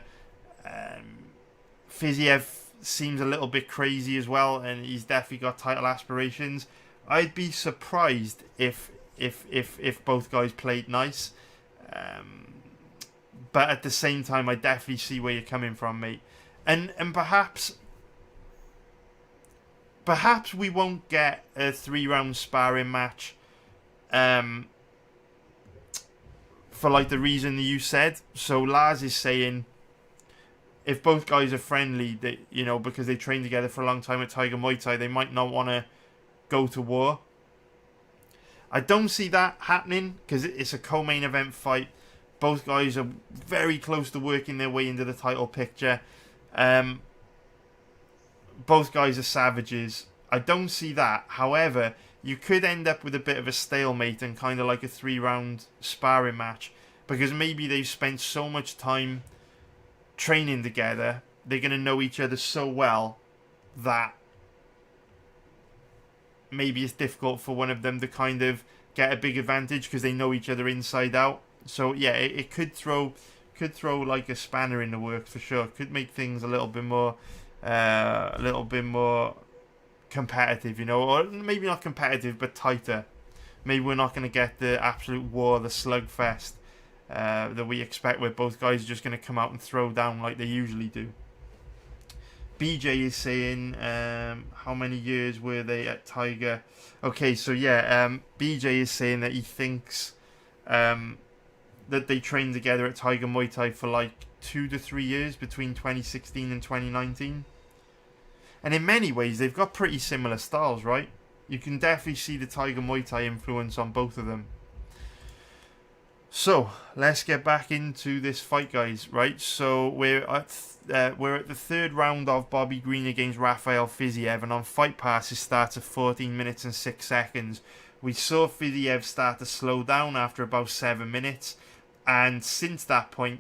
Fiziev seems a little bit crazy as well, and he's definitely got title aspirations. I'd be surprised if both guys played nice. But at the same time, I definitely see where you're coming from, mate. And perhaps we won't get a 3-round sparring match for like the reason that you said. So Lars is saying, if both guys are friendly, that because they trained together for a long time at Tiger Muay Thai, they might not want to go to war. I don't see that happening because it's a co-main event fight. Both guys are very close to working their way into the title picture. Both guys are savages. I don't see that. However, you could end up with a bit of a stalemate and kind of like a 3-round sparring match, because maybe they've spent so much time training together, they're going to know each other so well that maybe it's difficult for one of them to kind of get a big advantage because they know each other inside out. So yeah, it could throw like a spanner in the works for sure. Could make things a little bit more competitive, or maybe not competitive but tighter. Maybe we're not going to get the absolute war, the slugfest that we expect, where both guys are just going to come out and throw down like they usually do. BJ is saying, how many years were they at Tiger? Okay, so yeah, BJ is saying that he thinks that they trained together at Tiger Muay Thai for like 2 to 3 years between 2016 and 2019. And in many ways, they've got pretty similar styles, right? You can definitely see the Tiger Muay Thai influence on both of them. So let's get back into this fight, guys. Right, so we're at the third round of Bobby Green against Rafael Fiziev, and on Fight Pass it starts at 14 minutes and 6 seconds. We saw Fiziev start to slow down after about 7 minutes, and since that point,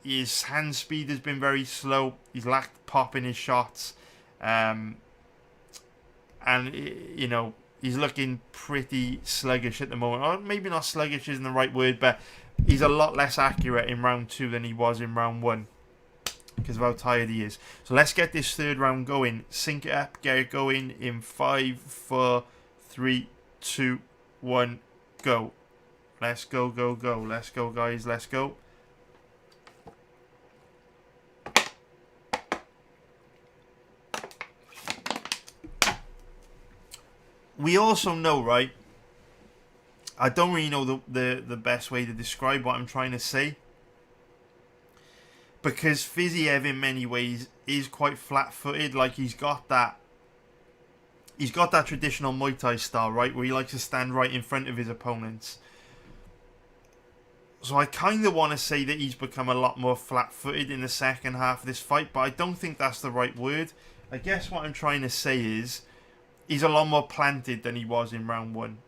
his hand speed has been very slow. He's lacked pop in his shots, and you know, he's looking pretty sluggish at the moment. Or maybe not sluggish isn't the right word, but he's a lot less accurate in round 2 than he was in round 1 because of how tired he is. So let's get this third round going. Sync it up, get it going in 5, 4, 3, 2, 1, go. Let's go, go, go. Let's go, guys. Let's go. We also know, right? I don't really know the best way to describe what I'm trying to say, because Fiziev in many ways is quite flat-footed. Like he's got that traditional Muay Thai style, right, where he likes to stand right in front of his opponents. So I kind of want to say that he's become a lot more flat-footed in the second half of this fight, but I don't think that's the right word. I guess what I'm trying to say is he's a lot more planted than he was in round 1.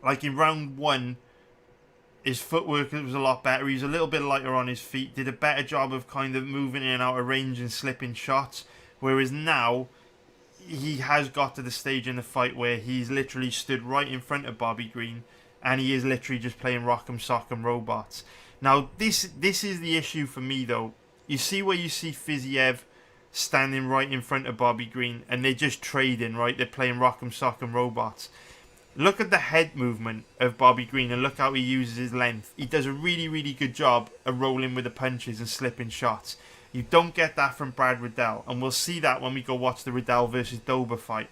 Like in round 1, his footwork was a lot better. He was a little bit lighter on his feet, did a better job of kind of moving in and out of range and slipping shots. Whereas now, he has got to the stage in the fight where he's literally stood right in front of Bobby Green, and he is literally just playing rock'em sock'em robots. Now, this is the issue for me, though. You see where you see Fiziev standing right in front of Bobby Green, and they're just trading, right? They're playing rock'em sock'em robots. Look at the head movement of Bobby Green and look how he uses his length. He does a really, really good job of rolling with the punches and slipping shots. You don't get that from Brad Riddell, and we'll see that when we go watch the Riddell versus Dober fight.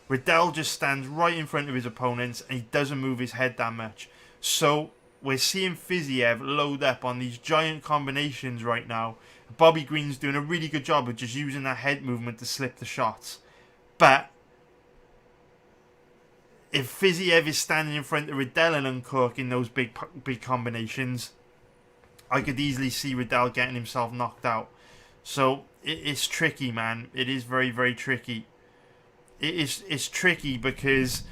Riddell just stands right in front of his opponents and he doesn't move his head that much. So we're seeing Fiziev load up on these giant combinations right now. Bobby Green's doing a really good job of just using that head movement to slip the shots. But if Fiziev is standing in front of Riddell and uncorking those big combinations, I could easily see Riddell getting himself knocked out. So it's tricky, man. It is very, very tricky. It's tricky because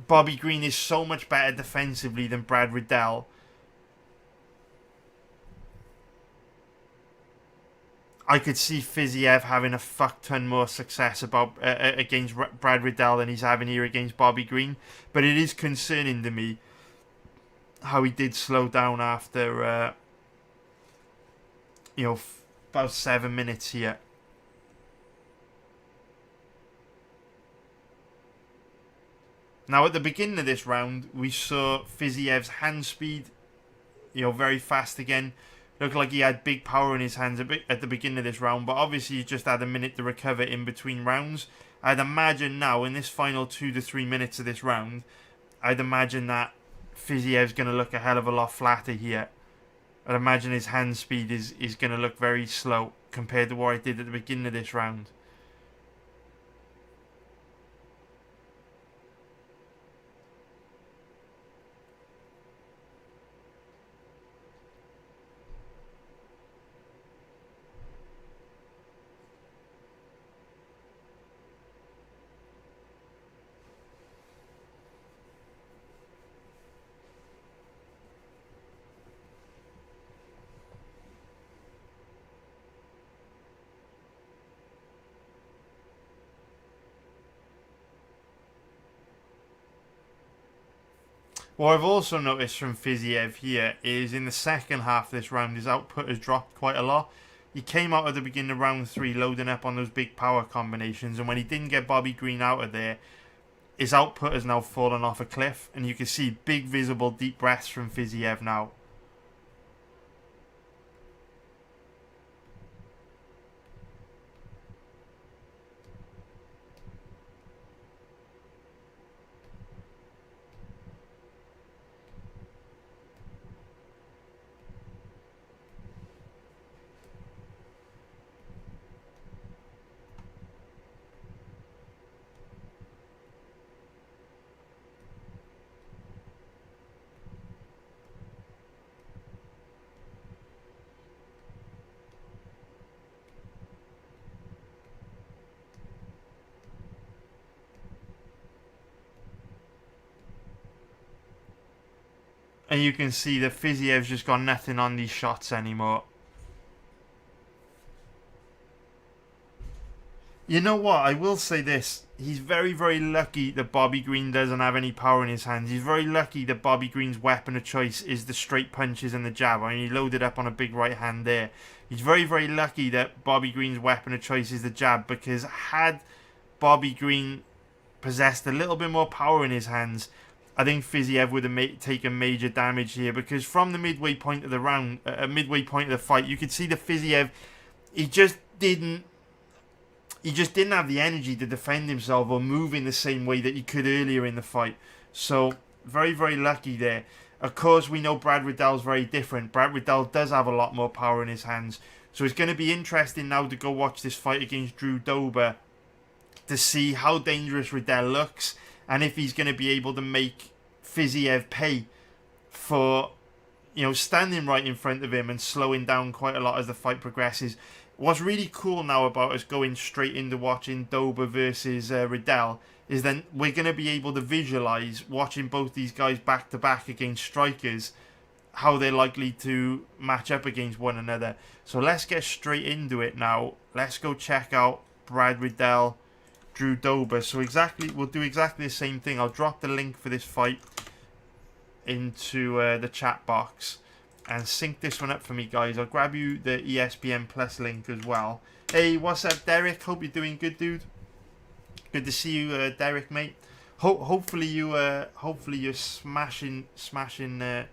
Bobby Green is so much better defensively than Brad Riddell. I could see Fiziev having a fuck ton more success against Brad Riddell than he's having here against Bobby Green. But it is concerning to me how he did slow down after, about 7 minutes here. Now, at the beginning of this round, we saw Fiziev's hand speed, very fast again. Looked like he had big power in his hands at the beginning of this round, but obviously he just had a minute to recover in between rounds. I'd imagine now, in this final 2 to 3 minutes of this round, I'd imagine that Fiziev's going to look a hell of a lot flatter here. I'd imagine his hand speed is going to look very slow compared to what I did at the beginning of this round. What I've also noticed from Fiziev here is in the second half of this round, his output has dropped quite a lot. He came out at the beginning of round 3 loading up on those big power combinations, and when he didn't get Bobby Green out of there, his output has now fallen off a cliff, and you can see big visible deep breaths from Fiziev now. And you can see that Fiziev's just got nothing on these shots anymore. You know what? I will say this. He's very, very lucky that Bobby Green doesn't have any power in his hands. He's very lucky that Bobby Green's weapon of choice is the straight punches and the jab. I mean, he loaded up on a big right hand there. He's very, very lucky that Bobby Green's weapon of choice is the jab, because had Bobby Green possessed a little bit more power in his hands, I think Fiziev would have taken major damage here, because from the midway point of the round, midway point of the fight, you could see that Fiziev, he just didn't have the energy to defend himself or move in the same way that he could earlier in the fight. So, very, very lucky there. Of course, we know Brad Riddell's very different. Brad Riddell does have a lot more power in his hands. So it's going to be interesting now to go watch this fight against Drew Dober to see how dangerous Riddell looks, and if he's going to be able to make Fiziev pay for, you know, standing right in front of him and slowing down quite a lot as the fight progresses. What's really cool now about us going straight into watching Dober versus Riddell is then we're going to be able to visualize watching both these guys back to back against strikers, how they're likely to match up against one another. So let's get straight into it now. Let's go check out Brad Riddell, Drew Dober. So we'll do exactly the same thing. I'll drop the link for this fight into the chat box and sync this one up for me, guys. I'll grab you the ESPN Plus link as well. Hey, what's up, Derek? Hope you're doing good, dude. Good to see you, Derek, mate. Hopefully you're smashing the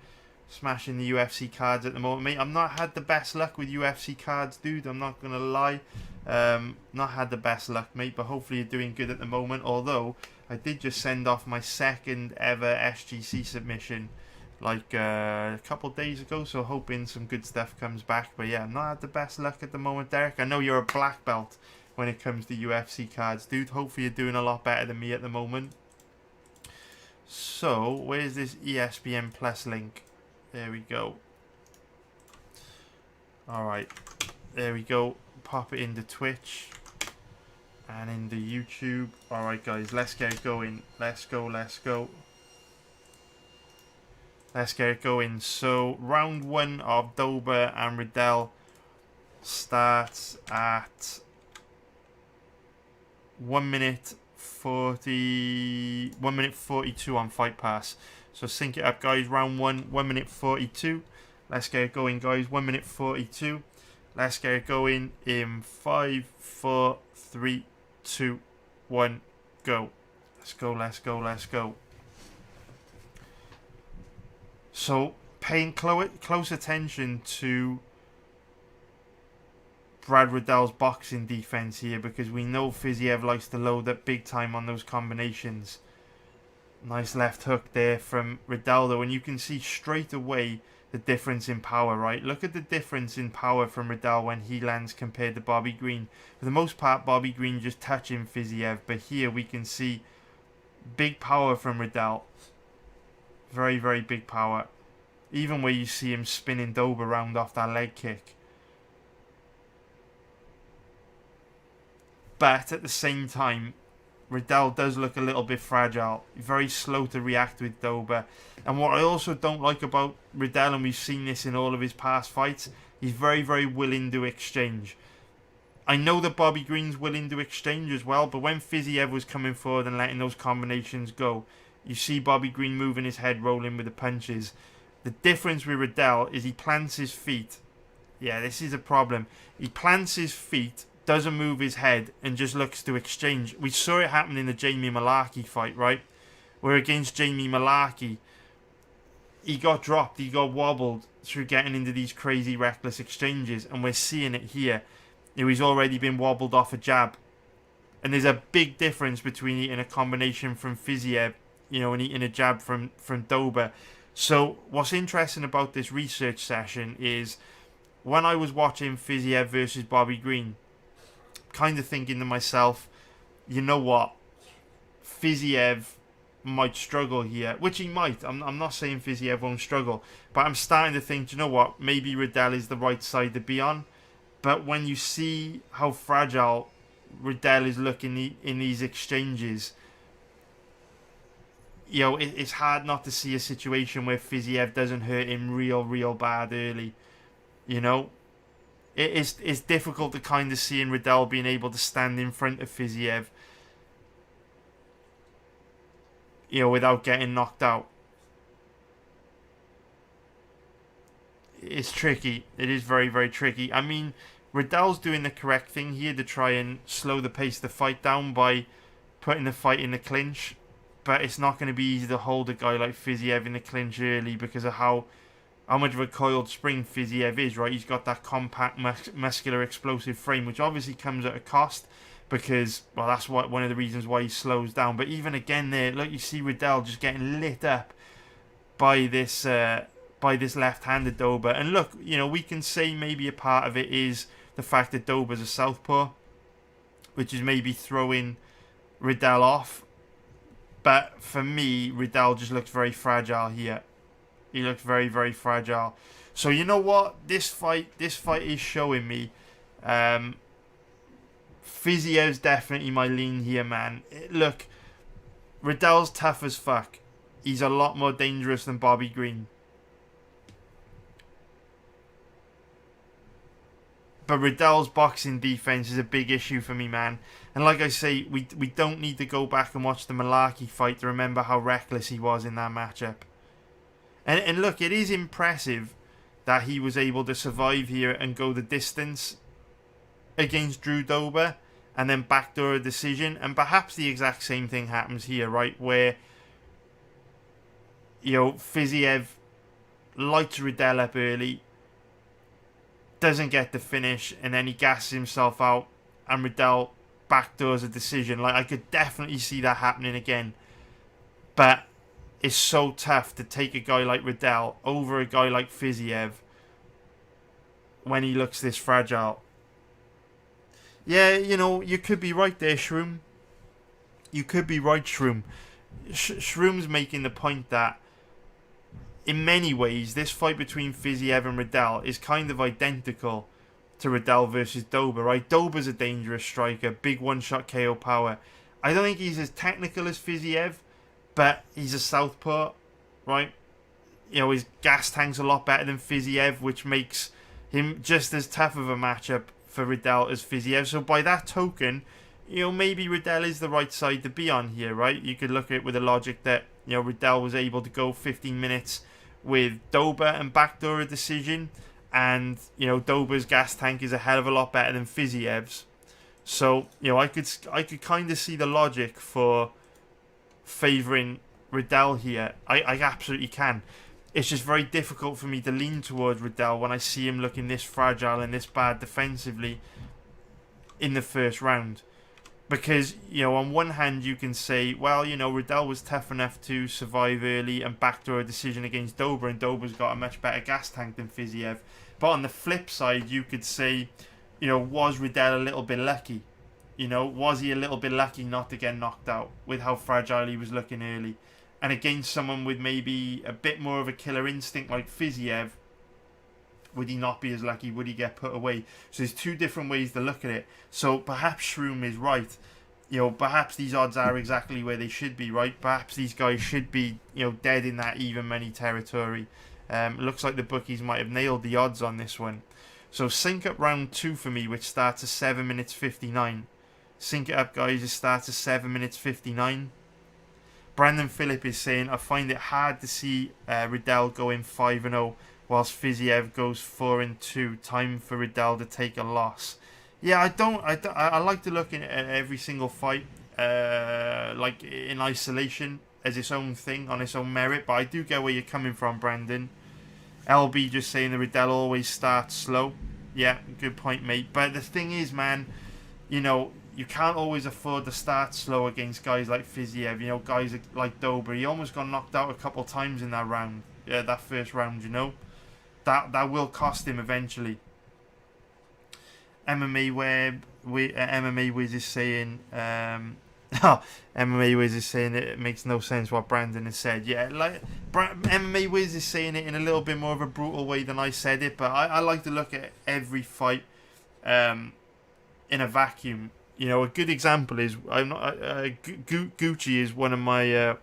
UFC cards at the moment, mate. I've not had the best luck with UFC cards, dude. I'm not gonna lie. Not had the best luck, mate, but hopefully you're doing good at the moment. Although I did just send off my second ever SGC submission like a couple days ago, so hoping some good stuff comes back. But yeah, not had the best luck at the moment, Derek. I know you're a black belt when it comes to UFC cards, dude. Hopefully you're doing a lot better than me at the moment. So where's this ESPN Plus link? There we go. Alright, there we go. Pop it into Twitch and into YouTube. Alright, guys, let's get it going. Let's go. Let's get it going. So round one of Dober and Riddell starts at 1 minute 42 on Fight Pass. So sync it up, guys. Round one, 1 minute 42. Let's get it going, guys. 1 minute 42. Let's get it going in 5, 4, 3, 2, 1, go. Let's go. So, paying close attention to Brad Riddell's boxing defense here, because we know Fiziev likes to load up big time on those combinations. Nice left hook there from Riddell, though, and you can see straight away the difference in power, right? Look at the difference in power from Riddell when he lands compared to Bobby Green. For the most part, Bobby Green just touching Fiziev, but here we can see big power from Riddell. Very, very big power. Even where you see him spinning Dober around off that leg kick. But at the same time, Riddell does look a little bit fragile. Very slow to react with Dober. And what I also don't like about Riddell, and we've seen this in all of his past fights, he's very, very willing to exchange. I know that Bobby Green's willing to exchange as well, but when Fiziev was coming forward and letting those combinations go, you see Bobby Green moving his head, rolling with the punches. The difference with Riddell is he plants his feet. Yeah, this is a problem. He plants his feet, doesn't move his head and just looks to exchange. We saw it happen in the Jamie Malarkey fight, right? Where against Jamie Malarkey, he got dropped, he got wobbled through getting into these crazy reckless exchanges, and we're seeing it here. He's already been wobbled off a jab. And there's a big difference between eating a combination from Fiziev, and eating a jab from Dober. So what's interesting about this research session is when I was watching Fiziev versus Bobby Green, kind of thinking to myself, you know what, Fiziev might struggle here, which he might. I'm not saying Fiziev won't struggle, but I'm starting to think, you know what, maybe Riddell is the right side to be on. But when you see how fragile Riddell is looking in these exchanges, it's hard not to see a situation where Fiziev doesn't hurt him real bad early. It's difficult to kind of see in Riddell being able to stand in front of Fiziev, without getting knocked out. It's tricky. It is very tricky. I mean, Riddell's doing the correct thing here to try and slow the pace of the fight down by putting the fight in the clinch, but it's not going to be easy to hold a guy like Fiziev in the clinch early because of how much of a coiled spring Fiziev is, right? He's got that compact, muscular, explosive frame, which obviously comes at a cost because, well, that's one of the reasons why he slows down. But even again there, look, you see Riddell just getting lit up by this left-handed Dober. And look, we can say maybe a part of it is the fact that Dober's a southpaw, which is maybe throwing Riddell off. But for me, Riddell just looks very fragile here. He looks very fragile. So you know what? This fight is showing me Fiziev's definitely my lean here, man. Look, Riddell's tough as fuck. He's a lot more dangerous than Bobby Green. But Riddell's boxing defense is a big issue for me, man. And like I say, we don't need to go back and watch the Malarkey fight to remember how reckless he was in that matchup. And look, it is impressive that he was able to survive here and go the distance against Drew Dober and then backdoor a decision. And perhaps the exact same thing happens here, right? Where, Fiziev lights Riddell up early, doesn't get the finish, and then he gasses himself out and Riddell backdoors a decision. Like, I could definitely see that happening again. But it's so tough to take a guy like Riddell over a guy like Fiziev when he looks this fragile. Yeah, you could be right there, Shroom. You could be right, Shroom. Shroom's making the point that in many ways, this fight between Fiziev and Riddell is kind of identical to Riddell versus Dober, right? Dober's a dangerous striker, big one-shot KO power. I don't think he's as technical as Fiziev, but he's a southpaw, right? His gas tank's a lot better than Fiziev, which makes him just as tough of a matchup for Riddell as Fiziev. So by that token, maybe Riddell is the right side to be on here, right? You could look at it with the logic that, Riddell was able to go 15 minutes with Dober and backdoor a decision, and Dober's gas tank is a hell of a lot better than Fiziev's. So I could kind of see the logic for favouring Riddell here. I absolutely can. It's just very difficult for me to lean towards Riddell when I see him looking this fragile and this bad defensively in the first round. Because, on one hand you can say, well, Riddell was tough enough to survive early and backdoor a decision against Dober, and Dober's got a much better gas tank than Fiziev. But on the flip side, you could say, was Riddell a little bit lucky? Was he a little bit lucky not to get knocked out with how fragile he was looking early? And against someone with maybe a bit more of a killer instinct like Fiziev, would he not be as lucky? Would he get put away? So there's two different ways to look at it. So perhaps Shroom is right. Perhaps these odds are exactly where they should be, right? Perhaps these guys should be, dead in that even money territory. Looks like the bookies might have nailed the odds on this one. So sync up round 2 for me, which starts at 7 minutes 59. Sync it up, guys. It starts at 7 minutes 59. Brandon Phillip is saying, I find it hard to see Riddell going 5-0 whilst Fiziev goes 4-2. Time for Riddell to take a loss. Yeah, I like to look at every single fight like in isolation as its own thing on its own merit. But I do get where you're coming from, Brandon. LB just saying the Riddell always starts slow. Yeah, good point, mate. But the thing is, man, you know, you can't always afford to start slow against guys like Fiziev. You know, guys like Dober. He almost got knocked out a couple of times in that round. Yeah, that first round. You know, that will cost him eventually. MMA where MMA Wiz is saying MMA Wiz is saying it makes no sense what Brandon has said. Yeah, like MMA Wiz is saying it in a little bit more of a brutal way than I said it, but I like to look at every fight in a vacuum. You know, a good example is Gucci is one of my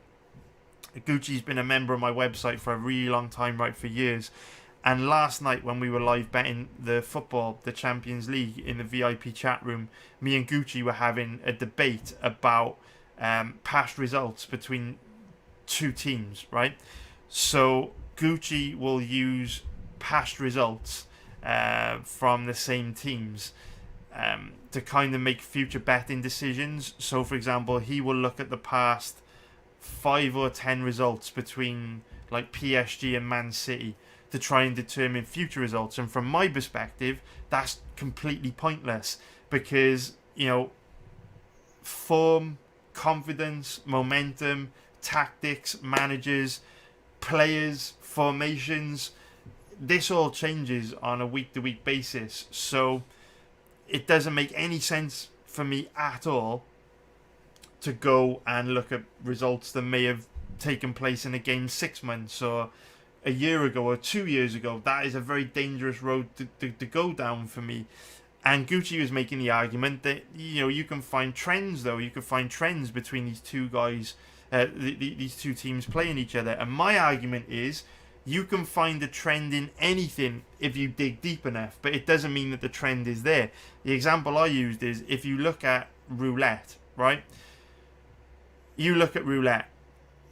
Gucci's been a member of my website for a really long time, right, for years. And last night when we were live betting the football, the Champions League in the VIP chat room, me and Gucci were having a debate about past results between two teams, right? So Gucci will use past results from the same teams to kind of make future betting decisions. So, for example, he will look at the past 5 or 10 results between like PSG and Man City to try and determine future results. And from my perspective, that's completely pointless because, you know, form, confidence, momentum, tactics, managers, players, formations, this all changes on a week-to-week basis. So it doesn't make any sense for me at all to go and look at results that may have taken place in a game 6 months or a year ago or 2 years ago. That is a very dangerous road to go down for me. And Gucci was making the argument that, you know, you can find trends, though. You can find trends between these two guys, these two teams playing each other. And my argument is you can find a trend in anything if you dig deep enough, but it doesn't mean that the trend is there. The example I used is if you look at roulette, right? You look at roulette,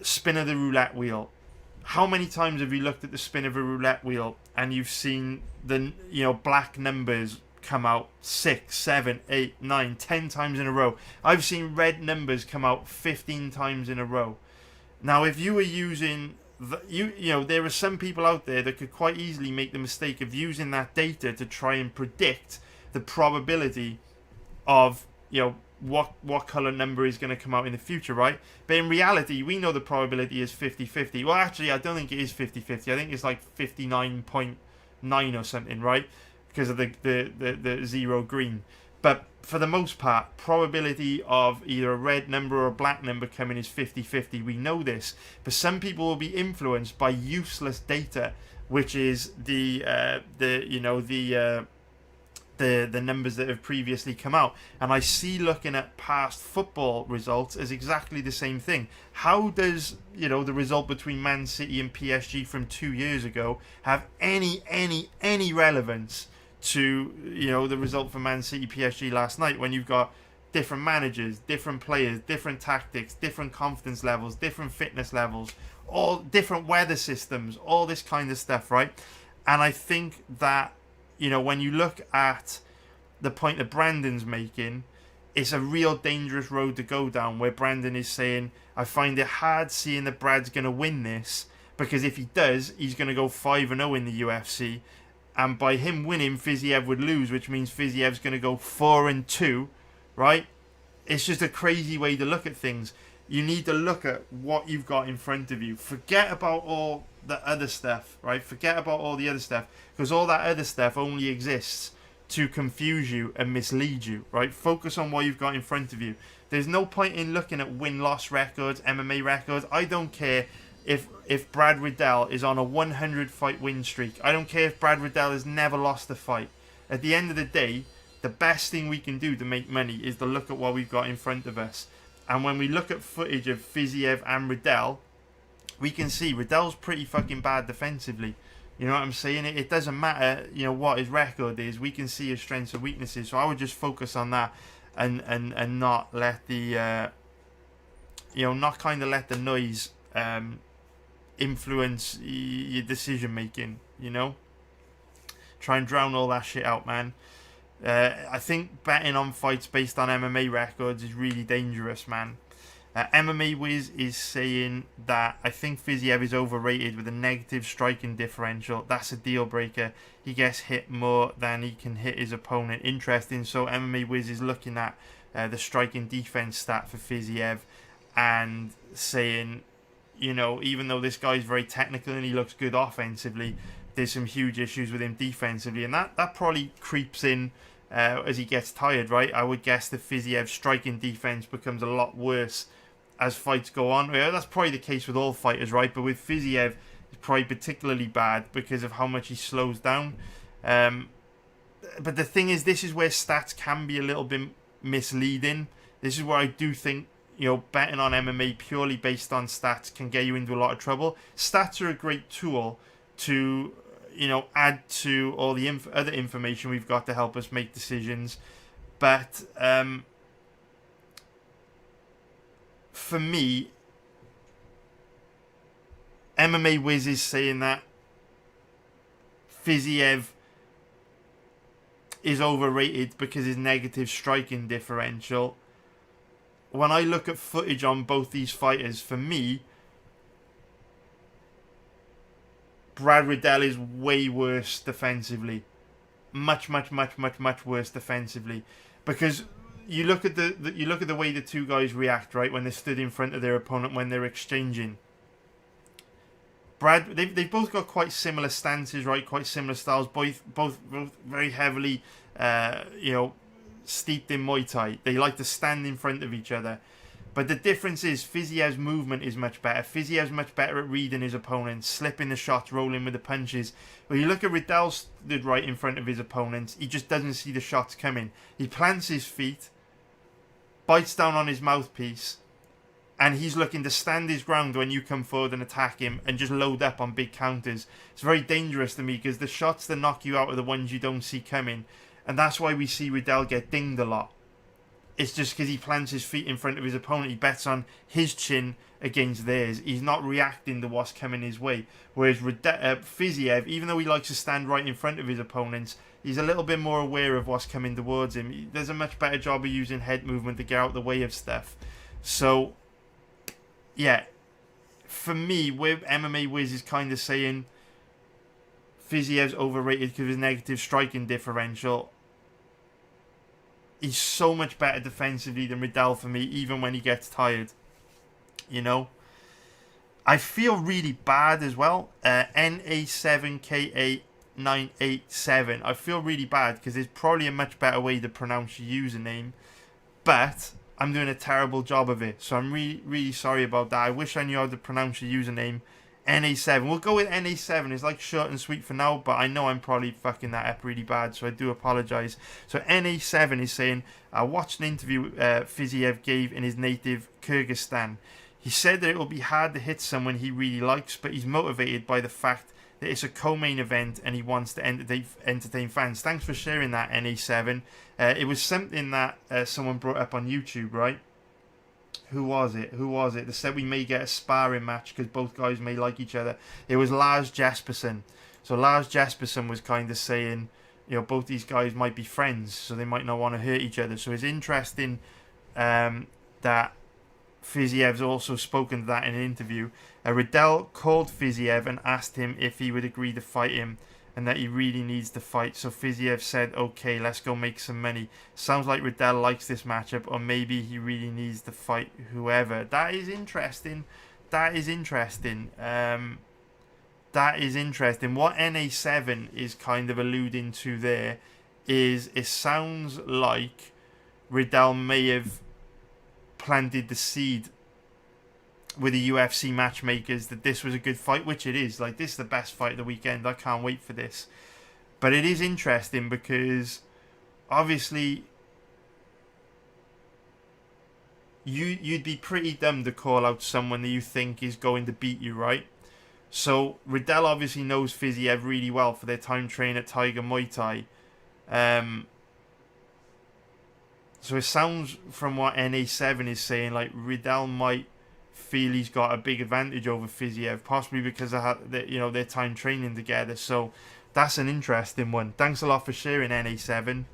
spin of the roulette wheel. How many times have you looked at the spin of a roulette wheel and you've seen the, you know, black numbers come out 6, 7, 8, 9, 10 times in a row? I've seen red numbers come out 15 times in a row. Now, if you were using you know, there are some people out there that could quite easily make the mistake of using that data to try and predict the probability of, you know, what color number is going to come out in the future, right? But in reality, we know the probability is 50-50. Well, actually, I don't think it is 50-50. I think it's like 59.9 or something, right? Because of the zero green. But for the most part, probability of either a red number or a black number coming is 50-50. We know this. But some people will be influenced by useless data, which is the numbers that have previously come out. And I see looking at past football results as exactly the same thing. How does, you know, the result between Man City and PSG from 2 years ago have any relevance to, you know, the result for Man City PSG last night, when you've got different managers, different players, different tactics, different confidence levels, different fitness levels, all different weather systems, all this kind of stuff, right? And I think that, you know, when you look at the point that Brandon's making, it's a real dangerous road to go down, where Brandon is saying, I find it hard seeing that Brad's going to win this, because if he does, he's going to go 5-0 in the UFC. And by him winning, Fiziev would lose, which means Fiziev's going to go 4-2, right? It's just a crazy way to look at things. You need to look at what you've got in front of you. Forget about all the other stuff, right? Forget about all the other stuff, because all that other stuff only exists to confuse you and mislead you, right? Focus on what you've got in front of you. There's no point in looking at win-loss records, MMA records. I don't care if Brad Riddell is on a 100-fight win streak. I don't care if Brad Riddell has never lost a fight. At the end of the day, the best thing we can do to make money is to look at what we've got in front of us. And when we look at footage of Fiziev and Riddell, we can see Riddell's pretty fucking bad defensively. You know what I'm saying? It doesn't matter, you know, what his record is. We can see his strengths and weaknesses. So I would just focus on that and not let the, not kind of let the noise influence your decision making, you know? Try and drown all that shit out, man. I think betting on fights based on MMA records is really dangerous, man. MMA Wiz is saying that I think Fiziev is overrated with a negative striking differential. That's a deal breaker. He gets hit more than he can hit his opponent. Interesting. So MMA Wiz is looking at the striking defense stat for Fiziev and saying, you know, even though this guy's very technical and he looks good offensively, there's some huge issues with him defensively. And that probably creeps in as he gets tired, right? I would guess that Fiziev's striking defense becomes a lot worse as fights go on. Yeah, that's probably the case with all fighters, right? But with Fiziev, it's probably particularly bad because of how much he slows down. But the thing is, this is where stats can be a little bit misleading. This is where I do think, you know, betting on MMA purely based on stats can get you into a lot of trouble. Stats are a great tool to, you know, add to all the other information we've got to help us make decisions. But for me, MMA Wiz is saying that Fiziev is overrated because his negative striking differential. When I look at footage on both these fighters, for me, Brad Riddell is way worse defensively. Much worse defensively. Because you look at the way the two guys react, right, when they stood in front of their opponent when they're exchanging. They've both got quite similar stances, right? Quite similar styles. Both very heavily, you know, steeped in Muay Thai. They like to stand in front of each other. But the difference is Fiziev's movement is much better. Fiziev's much better at reading his opponents, slipping the shots, rolling with the punches. When you look at Riddell stood right in front of his opponents, he just doesn't see the shots coming. He plants his feet, bites down on his mouthpiece, and he's looking to stand his ground when you come forward and attack him and just load up on big counters. It's very dangerous to me because the shots that knock you out are the ones you don't see coming. And that's why we see Riddell get dinged a lot. It's just because he plants his feet in front of his opponent. He bets on his chin against theirs. He's not reacting to what's coming his way. Whereas Fiziev, even though he likes to stand right in front of his opponents, he's a little bit more aware of what's coming towards him. He does a much better job of using head movement to get out the way of stuff. So, yeah, for me, with MMA Wiz is kind of saying Fiziev's overrated because of his negative striking differential. He's so much better defensively than Riddell for me, even when he gets tired. You know? I feel really bad as well. NA7KA987. I feel really bad because there's probably a much better way to pronounce your username. But I'm doing a terrible job of it. So I'm really sorry about that. I wish I knew how to pronounce your username. NA7. We'll go with NA7. It's like short and sweet for now, but I know I'm probably fucking that up really bad, so I do apologise. So NA7 is saying, I watched an interview Fiziev gave in his native Kyrgyzstan. He said that it will be hard to hit someone he really likes, but he's motivated by the fact that it's a co-main event and he wants to entertain fans. Thanks for sharing that, NA7. It was something that someone brought up on YouTube, right? Who was it? They said we may get a sparring match because both guys may like each other. It was Lars Jespersen. So Lars Jespersen was kind of saying, you know, both these guys might be friends, so they might not want to hurt each other. So it's interesting that Fiziev's also spoken to that in an interview. Riddell called Fiziev and asked him if he would agree to fight him and that he really needs to fight. So Fiziev said, okay, let's go make some money. Sounds like Riddell likes this matchup, or maybe he really needs to fight whoever. That is interesting. What NA7 is kind of alluding to there is it sounds like Riddell may have planted the seed with the UFC matchmakers that this was a good fight, which it is. Like, this is the best fight of the weekend. I can't wait for this. But it is interesting because obviously you'd be pretty dumb to call out someone that you think is going to beat you, right? So Riddell obviously knows Fiziev really well for their time training at Tiger Muay Thai. So it sounds from what NA7 is saying like Riddell might feel he's got a big advantage over Fiziev, possibly because of their time training together. So that's an interesting one. Thanks a lot for sharing, NA7.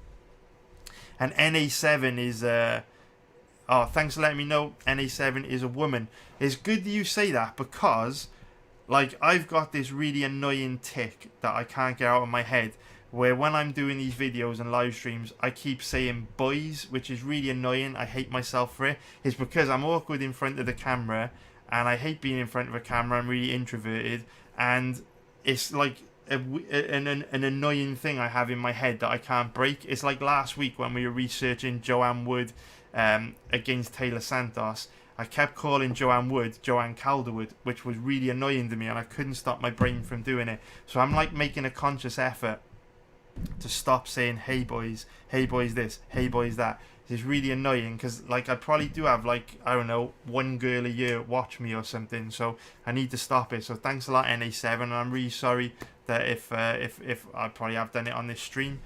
And NA7 is oh, thanks for letting me know. NA7 is a woman. It's good that you say that, because like I've got this really annoying tick that I can't get out of my head, where when I'm doing these videos and live streams, I keep saying boys, which is really annoying. I hate myself for it. It's because I'm awkward in front of the camera, and I hate being in front of a camera. I'm really introverted, and it's like an annoying thing I have in my head that I can't break. It's like last week when we were researching Joanne Wood against Taylor Santos. I kept calling Joanne Wood Joanne Calderwood, which was really annoying to me, and I couldn't stop my brain from doing it. So I'm like making a conscious effort to stop saying hey boys this, hey boys that. It's really annoying, because like I probably do have, like, I don't know, one girl a year watch me or something, so I need to stop it. So thanks a lot, NA7, and I'm really sorry that if I probably have done it on this stream,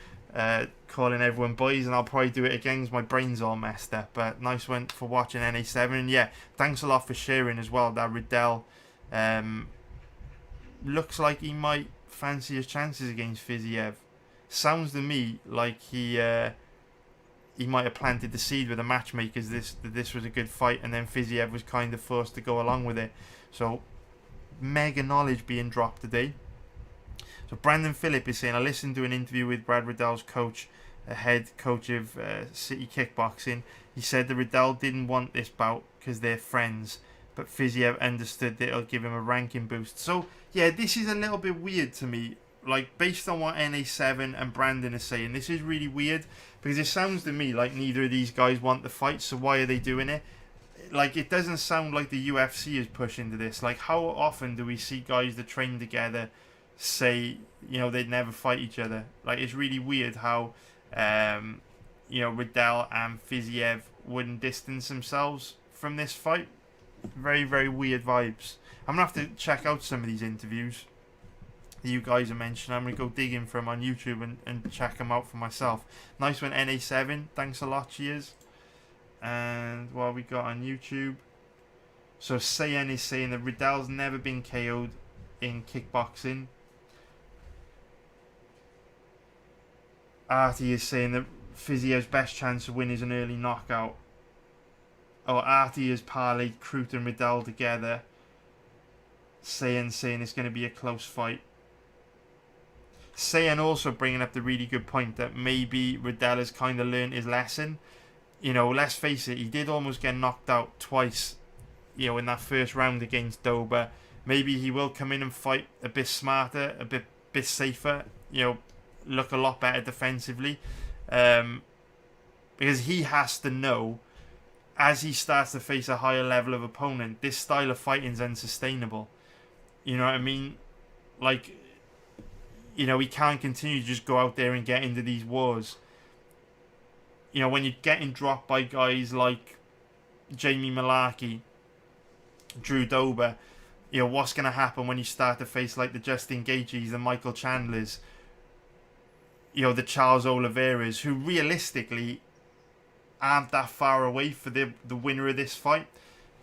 calling everyone boys, and I'll probably do it again because my brain's all messed up. But nice one for watching, NA7, and yeah, thanks a lot for sharing as well. That Riddell looks like he might fancy his chances against Fiziev. Sounds to me like he might have planted the seed with the matchmakers that this was a good fight, and then Fiziev was kind of forced to go along with it. So mega knowledge being dropped today. So Brandon Phillip is saying, I listened to an interview with Brad Riddell's coach, a head coach of City Kickboxing. He said that Riddell didn't want this bout because they're friends, but Fiziev understood that it'll give him a ranking boost. So yeah, this is a little bit weird to me. Like, based on what NA7 and Brandon are saying, this is really weird, because it sounds to me like neither of these guys want the fight, so why are they doing it? Like, it doesn't sound like the UFC is pushing to this. Like, how often do we see guys that train together say, you know, they'd never fight each other? Like, it's really weird how, you know, Riddell and Fiziev wouldn't distance themselves from this fight. Very, very weird vibes. I'm going to have to check out some of these interviews you guys are mentioning. I'm going to go digging for them on YouTube and check them out for myself. Nice one, NA7. Thanks a lot, cheers. And what we got on YouTube? So Sayen is saying that Riddell's never been KO'd in kickboxing. Artie is saying that Fiziev's best chance to win is an early knockout. Oh, Artie has parlayed Crute and Riddell together. Sayen saying it's going to be a close fight. Sayen also bringing up the really good point that maybe Riddell has kind of learned his lesson. You know, let's face it, he did almost get knocked out twice, you know, in that first round against Dober. Maybe he will come in and fight a bit smarter, a bit safer, you know, look a lot better defensively. Because he has to know, as he starts to face a higher level of opponent, this style of fighting is unsustainable. You know what I mean? Like, you know, he can't continue to just go out there and get into these wars. You know, when you're getting dropped by guys like Jamie Malarkey, Drew Dober, you know, what's going to happen when you start to face like the Justin Gaethjes, the Michael Chandlers, you know, the Charles Oliveira's, who realistically aren't that far away for the winner of this fight.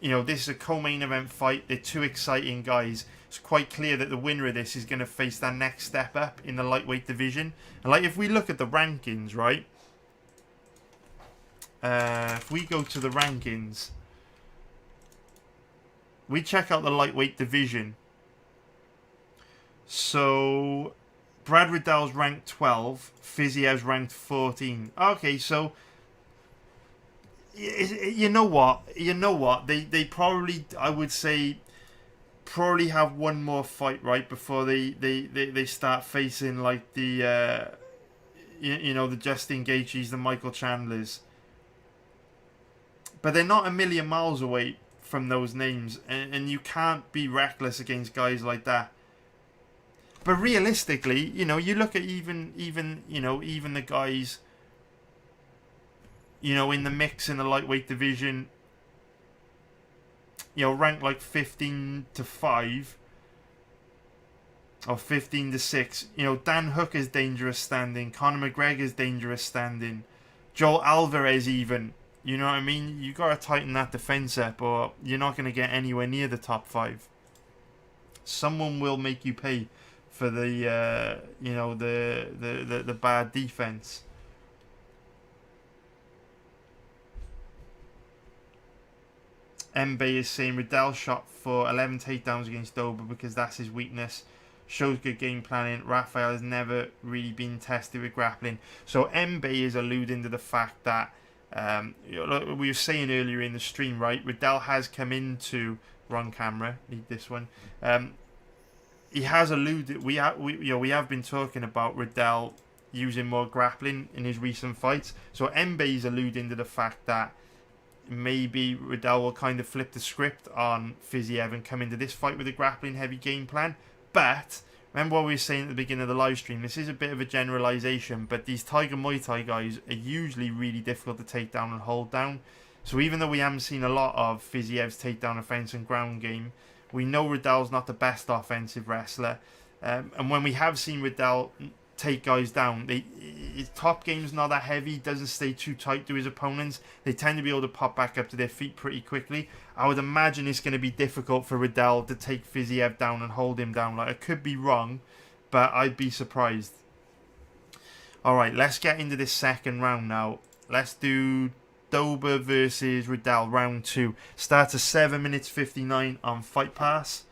You know, this is a co-main event fight. They're two exciting guys. It's quite clear that the winner of this is going to face that next step up in the lightweight division. And like, if we look at the rankings, right? If we go to the rankings, we check out the lightweight division. So Brad Riddell's ranked 12, Fiziev's ranked 14. Okay, so you know what? They probably, I would say, probably have one more fight, right, before they start facing like the you know, the Justin Gaethjes, the Michael Chandlers. But they're not a million miles away from those names, and you can't be reckless against guys like that. But realistically, you know, you look at even the guys, you know, in the mix in the lightweight division, you know, ranked like 15 to 5 or 15 to 6. You know, Dan Hooker's dangerous standing, Conor McGregor's dangerous standing, Joel Alvarez even. You know what I mean? You got to tighten that defense up, or you're not going to get anywhere near the top 5. Someone will make you pay for the, you know, the bad defense. Mbe is saying Riddell shot for 11 takedowns against Dober because that's his weakness. Shows good game planning. Rafael has never really been tested with grappling. So Mbe is alluding to the fact that like we were saying earlier in the stream, right? Riddell has come into wrong camera. Need this one. He has alluded. We have been talking about Riddell using more grappling in his recent fights. So Mbe is alluding to the fact that maybe Riddell will kind of flip the script on Fiziev and come into this fight with a grappling heavy game plan. But remember what we were saying at the beginning of the live stream, this is a bit of a generalization, but these Tiger Muay Thai guys are usually really difficult to take down and hold down. So even though we haven't seen a lot of Fiziev's takedown offense and ground game, we know Riddell's not the best offensive wrestler. And when we have seen Riddell take guys down, his top game's not that heavy, doesn't stay too tight to his opponents. They tend to be able to pop back up to their feet pretty quickly. I would imagine it's going to be difficult for Riddell to take Fiziev down and hold him down. Like, I could be wrong, but I'd be surprised. Alright, let's get into this second round now. Let's do Dober versus Riddell, round 2. Starts at 7 minutes 59 on Fight Pass.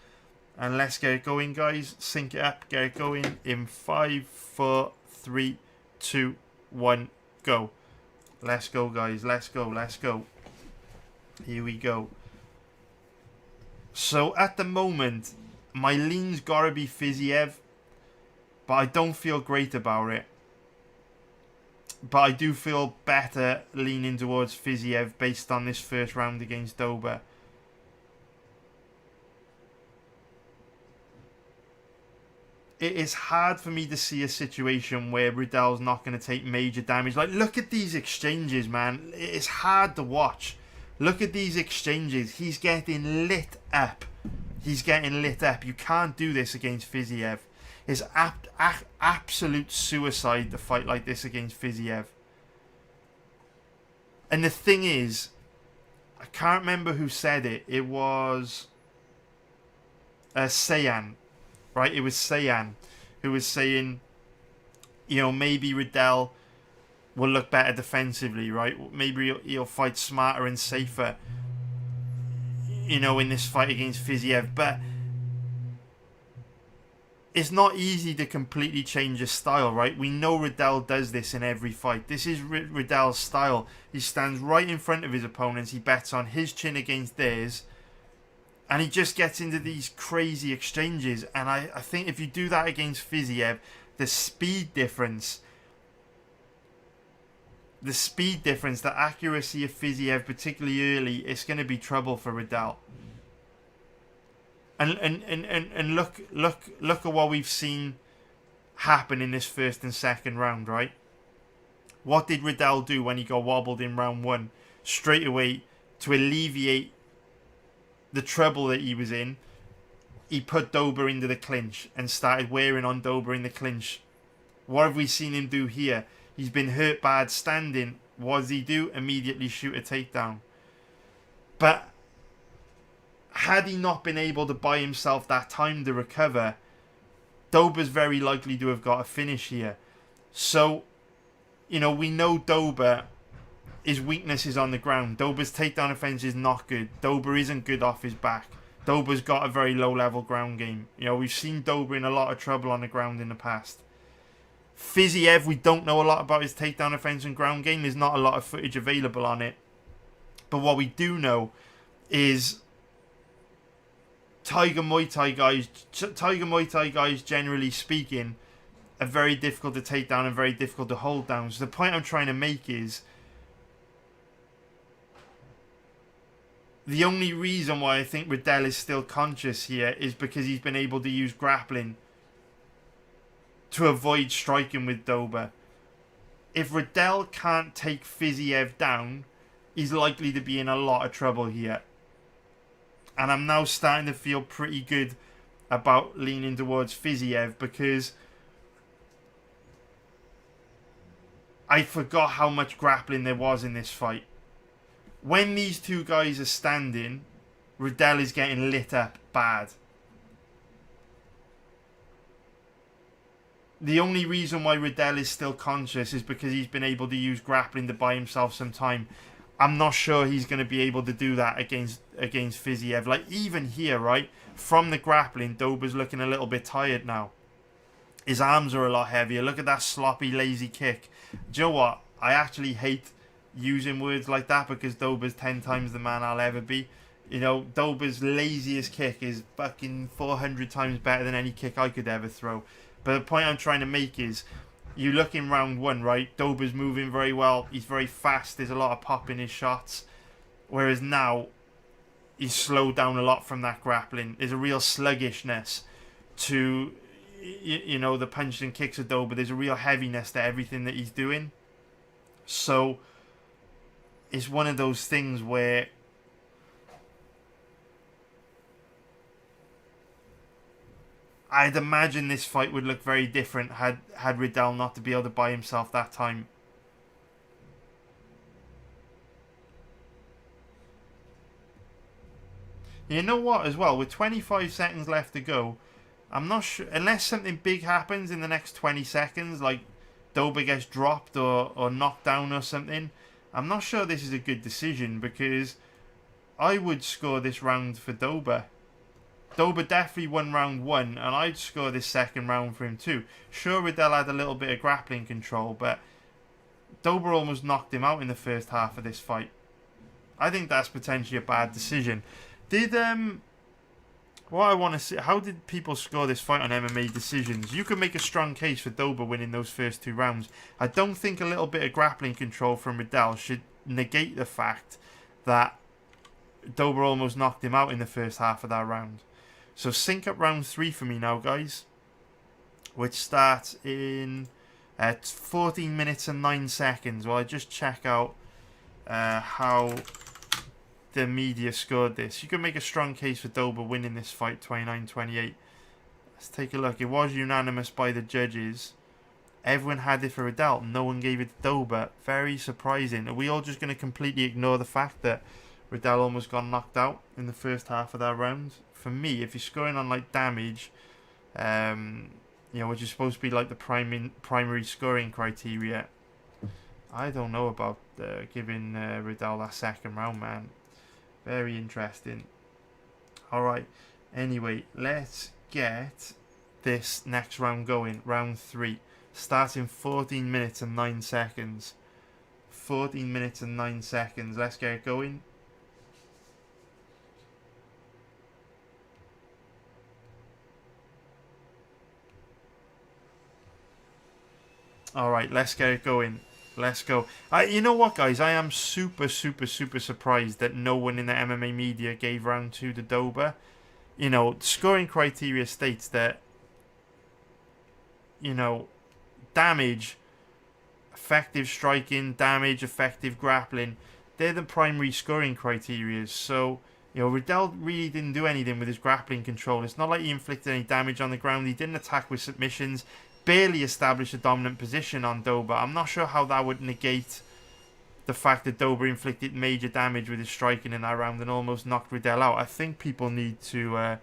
And let's get it going, guys. Sync it up, get it going in 5, 4, 3, 2, 1, go. Let's go, guys. Let's go, let's go. Here we go. So, at the moment, my lean's gotta be Fiziev, but I don't feel great about it. But I do feel better leaning towards Fiziev based on this first round against Dober. It is hard for me to see a situation where Riddell's not going to take major damage. Like, look at these exchanges, man. It's hard to watch. Look at these exchanges. He's getting lit up. He's getting lit up. You can't do this against Fiziev. It's absolute suicide to fight like this against Fiziev. And the thing is, I can't remember who said it. It was Sayan. Right, it was Sayan who was saying, you know, maybe Riddell will look better defensively, right? Maybe he'll fight smarter and safer, you know, in this fight against Fiziev. But it's not easy to completely change his style, right? We know Riddell does this in every fight. This is Riddell's style. He stands right in front of his opponents. He bets on his chin against theirs. And he just gets into these crazy exchanges. And I think if you do that against Fiziev, the speed difference, the accuracy of Fiziev, particularly early, it's going to be trouble for Riddell. And look at what we've seen happen in this first and second round, right? What did Riddell do when he got wobbled in round 1? Straight away, to alleviate the trouble that he was in, he put Dober into the clinch and started wearing on Dober in the clinch. What have we seen him do here? He's been hurt bad standing. What does he do? Immediately shoot a takedown. But had he not been able to buy himself that time to recover, Dober's very likely to have got a finish here. So, you know, we know Dober, his weakness is on the ground. Dober's takedown offense is not good. Dober isn't good off his back. Dober's got a very low level ground game. You know, we've seen Dober in a lot of trouble on the ground in the past. Fiziev, we don't know a lot about his takedown offense and ground game. There's not a lot of footage available on it. But what we do know is Tiger Muay Thai guys, generally speaking, are very difficult to take down and very difficult to hold down. So the point I'm trying to make is, the only reason why I think Riddell is still conscious here is because he's been able to use grappling to avoid striking with Dober. If Riddell can't take Fiziev down, he's likely to be in a lot of trouble here. And I'm now starting to feel pretty good about leaning towards Fiziev, because I forgot how much grappling there was in this fight. When these two guys are standing, Riddell is getting lit up bad. The only reason why Riddell is still conscious is because he's been able to use grappling to buy himself some time. I'm not sure he's going to be able to do that against Fiziev. Like, even here, right, from the grappling, Dober's looking a little bit tired now. His arms are a lot heavier. Look at that sloppy, lazy kick. Do you know what? I actually hate using words like that because Dober's 10 times the man I'll ever be. You know, Dober's laziest kick is fucking 400 times better than any kick I could ever throw. But the point I'm trying to make is, you look in round one, right? Dober's moving very well. He's very fast. There's a lot of pop in his shots. Whereas now, he's slowed down a lot from that grappling. There's a real sluggishness to, you know, the punches and kicks of Dober. There's a real heaviness to everything that he's doing. So, it's one of those things where I'd imagine this fight would look very different had Riddell not to be able to buy himself that time. You know what, as well, with 25 seconds left to go, I'm not sure, unless something big happens in the next 20 seconds, like Dober gets dropped or knocked down or something, I'm not sure this is a good decision, because I would score this round for Dober. Dober definitely won round one, and I'd score this second round for him too. Sure, Riddell had a little bit of grappling control, but Dober almost knocked him out in the first half of this fight. I think that's potentially a bad decision. Did what I want to see, how did people score this fight on MMA decisions? You can make a strong case for Dober winning those first 2 rounds. I don't think a little bit of grappling control from Riddell should negate the fact that Dober almost knocked him out in the first half of that round. So sync up round 3 for me now, guys, which starts in 14 minutes and 9 seconds. Well, I just check out how the media scored this. You can make a strong case for Dober winning this fight 29-28. Let's take a look. It was unanimous by the judges. Everyone had it for Riddell. No one gave it to Dober. Very surprising. Are we all just going to completely ignore the fact that Riddell almost got knocked out in the first half of that round? For me, if you're scoring on like damage, you know, which is supposed to be like the primary scoring criteria, I don't know about giving Riddell that second round, man. Very interesting. Alright, anyway, let's get this next round going. Round 3. Starting 14 minutes and 9 seconds. 14 minutes and 9 seconds. Let's get it going. Alright, let's get it going. Let's go. You know what, guys? I am super surprised that no one in the MMA media gave round 2 to Dober. You know, scoring criteria states that, you know, damage, effective striking, damage, effective grappling, they're the primary scoring criteria. So, you know, Riddell really didn't do anything with his grappling control. It's not like he inflicted any damage on the ground. He didn't attack with submissions. Barely established a dominant position on Dober. I'm not sure how that would negate the fact that Dober inflicted major damage with his striking in that round and almost knocked Riddell out. I think people need to,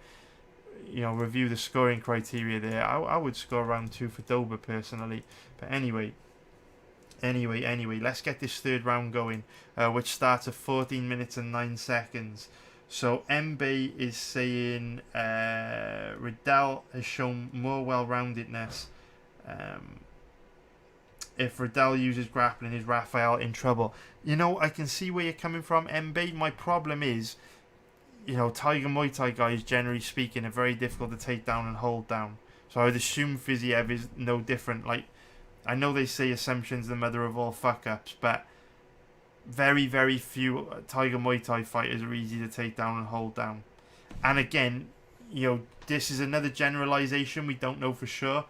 you know, review the scoring criteria there. I would score round 2 for Dober personally. But anyway, let's get this third round going, which starts at 14 minutes and 9 seconds. So MB is saying Riddell has shown more well-roundedness. If Riddell uses grappling, is Rafael in trouble? You know, I can see where you're coming from, MB. My problem is, you know, Tiger Muay Thai guys, generally speaking, are very difficult to take down and hold down. So I would assume Fiziev is no different. Like, I know they say assumption's the mother of all fuck-ups, but very few Tiger Muay Thai fighters are easy to take down and hold down. And again, you know, this is another generalization. We don't know for sure.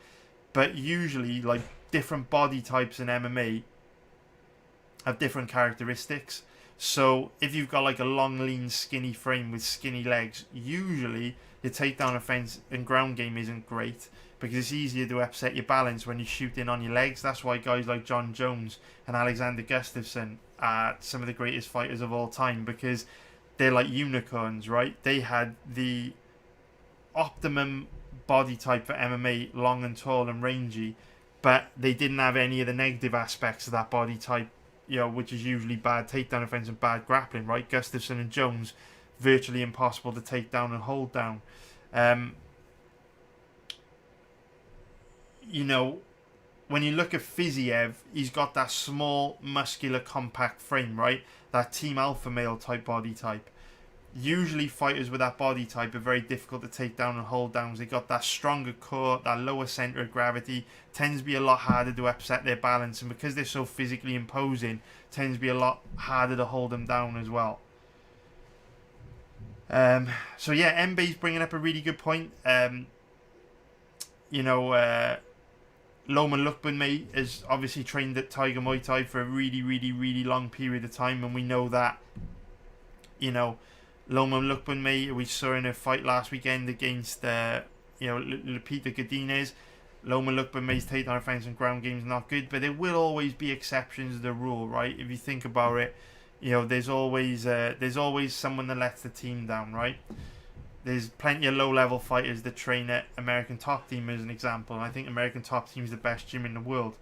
But usually, like, different body types in MMA have different characteristics. So, if you've got, like, a long, lean, skinny frame with skinny legs, usually your takedown offense and ground game isn't great because it's easier to upset your balance when you shoot in on your legs. That's why guys like John Jones and Alexander Gustafsson are some of the greatest fighters of all time because they're like unicorns, right? They had the optimum body type for MMA, long and tall and rangy, but they didn't have any of the negative aspects of that body type which is usually bad takedown defense and bad grappling, right? Gustafsson and Jones, virtually impossible to take down and hold down. When you look at Fiziev, he's got that small, muscular, compact frame, right? That team alpha male type body type. Usually fighters with that body type are very difficult to take down and hold down. They got that stronger core, that lower center of gravity, tends to be a lot harder to upset their balance, and because they're so physically imposing, tends to be a lot harder to hold them down as well. So yeah, Mbe's bringing up a really good point. Loman Lukbanmay has obviously trained at Tiger Muay Thai for a really, really, really long period of time, and we know that, Loman Lukbanmay, we saw in a fight last weekend against, Lupita Godinez. Loman Lukbanmay's takedown defense and ground game is not good, but there will always be exceptions to the rule, right? If you think about it, there's always someone that lets the team down, right? There's plenty of low-level fighters that train at American Top Team as an example, and I think American Top Team is the best gym in the world.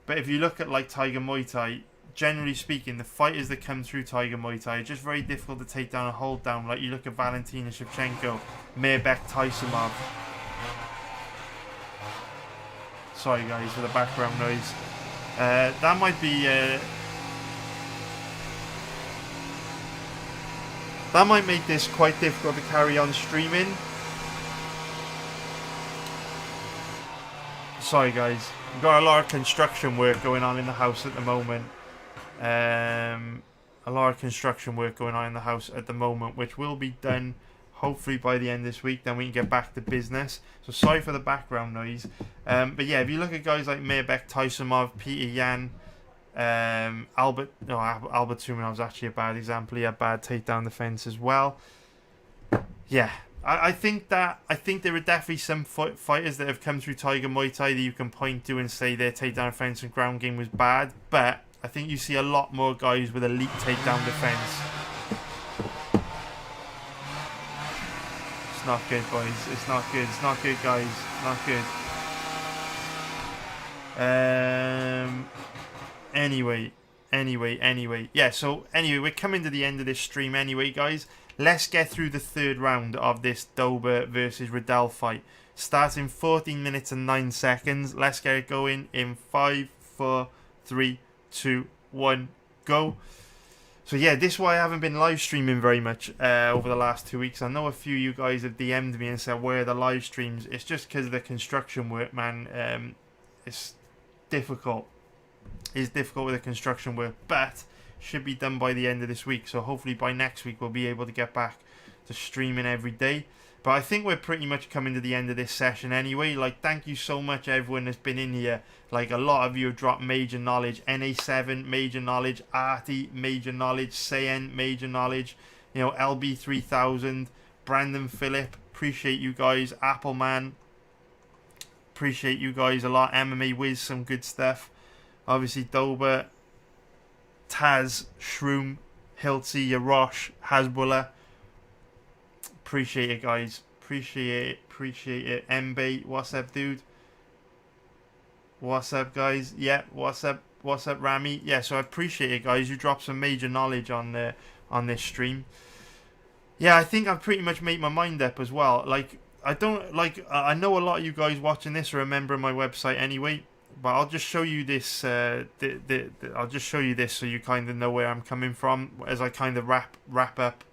But if you look at like Tiger Muay Thai, generally speaking, the fighters that come through Tiger Muay Thai are just very difficult to take down and hold down. Like you look at Valentina Shevchenko, Mirbek Taisumov. Sorry guys for the background noise. That might be... that might make this quite difficult to carry on streaming. Sorry guys, we've got a lot of construction work going on in the house at the moment. A lot of construction work going on in the house at the moment, which will be done hopefully by the end of this week. Then we can get back to business. So sorry for the background noise. But yeah, if you look at guys like Mirbek Taisumov, Peter Yan, Albert Tumanov's actually a bad example. He had bad takedown defense as well. Yeah, I think there are definitely some fighters that have come through Tiger Muay Thai that you can point to and say their takedown defense and ground game was bad, but I think you see a lot more guys with elite takedown defense. It's not good, boys. It's not good. It's not good, guys. Not good. Anyway. Yeah, so anyway, we're coming to the end of this stream anyway, guys. Let's get through the third round of this Dober versus Riddell fight. Starts in 14 minutes and 9 seconds. Let's get it going in 5, 4, 3, 2, 1, go. So yeah, this is why I haven't been live streaming very much over the last 2 weeks. I know a few of you guys have DM'd me and said, where are the live streams? It's just because of the construction work, man. It's difficult. It's difficult with the construction work, but should be done by the end of this week. So hopefully by next week we'll be able to get back to streaming every day. But I think we're pretty much coming to the end of this session anyway. Like, thank you so much everyone that's been in here. Like, a lot of you have dropped major knowledge. NA7, major knowledge. Artie, major knowledge. Sayen, major knowledge. LB3000. Brandon Phillip, appreciate you guys. Appleman, appreciate you guys a lot. MMA Wiz, some good stuff. Obviously Dober, Taz, Shroom, Hiltzy, Yarosh, Hasbullah. Appreciate it, guys. Appreciate it. MB, what's up, dude? What's up, guys? Yeah, what's up, Rami? Yeah, so I appreciate it, guys. You dropped some major knowledge on this stream. Yeah, I think I've pretty much made my mind up as well. Like, I know a lot of you guys watching this are a member of my website anyway. But I'll just show you this. I'll just show you this so you kind of know where I'm coming from as I kind of wrap up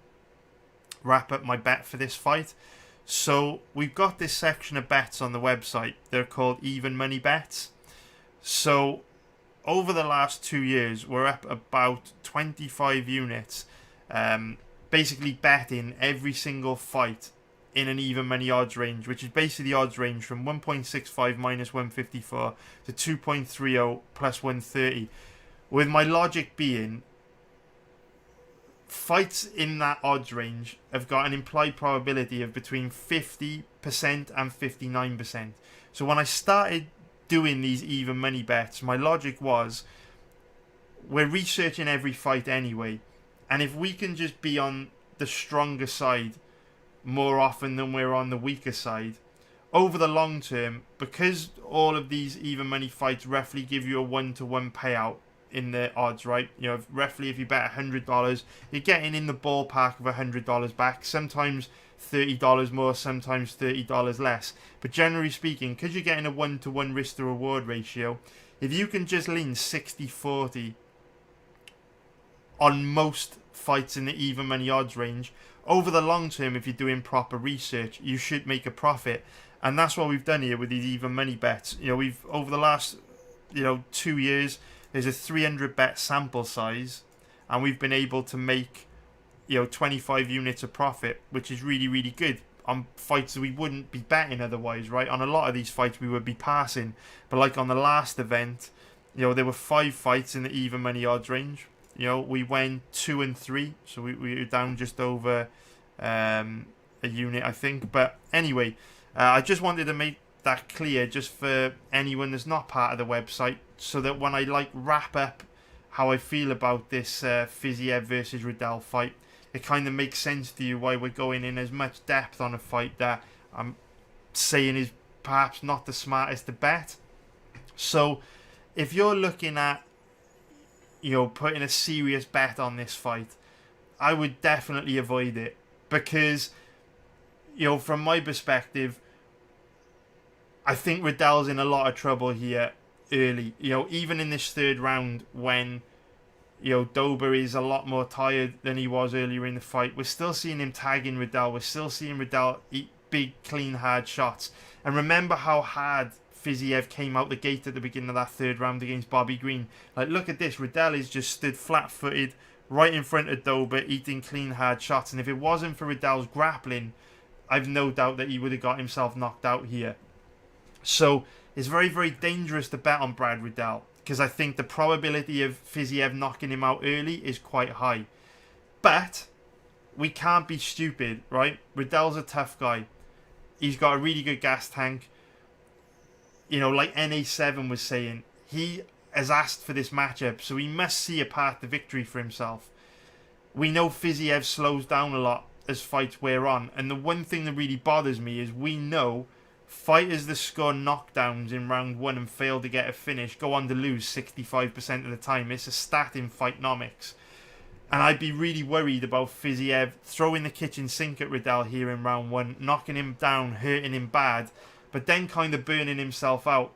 my bet for this fight. So we've got this section of bets on the website. They're called even money bets. So over the last 2 years, we're up about 25 units, basically betting every single fight in an even money odds range, which is basically the odds range from 1.65 minus 154 to 2.30 plus 130. With my logic being, fights in that odds range have got an implied probability of between 50% and 59%. So when I started doing these even money bets, my logic was, we're researching every fight anyway, and if we can just be on the stronger side more often than we're on the weaker side, over the long term, because all of these even money fights roughly give you a 1-to-1 payout in the odds, right? You know, roughly if you bet $100, you're getting in the ballpark of $100 back. Sometimes $30 more, sometimes $30 less. But generally speaking, because you're getting a 1-to-1 risk to reward ratio, if you can just lean 60-40 on most fights in the even money odds range, over the long term, if you're doing proper research, you should make a profit. And that's what we've done here with these even money bets. You know, we've over the last 2 years, there's a 300 bet sample size, and we've been able to make 25 units of profit, which is really, really good on fights that we wouldn't be betting otherwise, right? On a lot of these fights we would be passing, but like on the last event, there were 5 fights in the even money odds range. We went 2 and 3, so we were down just over a unit, I think. But anyway, I just wanted to make that clear just for anyone that's not part of the website, so that when I wrap up how I feel about this Fiziev versus Riddell fight, it kind of makes sense to you why we're going in as much depth on a fight that I'm saying is perhaps not the smartest to bet. So if you're looking at putting a serious bet on this fight, I would definitely avoid it, because from my perspective, I think Riddell's in a lot of trouble here early. Even in this third round, when Dober is a lot more tired than he was earlier in the fight, we're still seeing him tagging Riddell. We're still seeing Riddell eat big, clean, hard shots. And remember how hard Fiziev came out the gate at the beginning of that third round against Bobby Green. Look at this. Riddell is just stood flat-footed right in front of Dober, eating clean, hard shots. And if it wasn't for Riddell's grappling, I've no doubt that he would have got himself knocked out here. So it's very, very dangerous to bet on Brad Riddell, because I think the probability of Fiziev knocking him out early is quite high. But we can't be stupid, right? Riddell's a tough guy. He's got a really good gas tank. Like NA7 was saying, he has asked for this matchup, so he must see a path to victory for himself. We know Fiziev slows down a lot as fights wear on, and the one thing that really bothers me is we know fighters that score knockdowns in round 1 and fail to get a finish go on to lose 65% of the time. It's a stat in Fightnomics. And I'd be really worried about Fiziev throwing the kitchen sink at Riddell here in round 1, knocking him down, hurting him bad, but then kind of burning himself out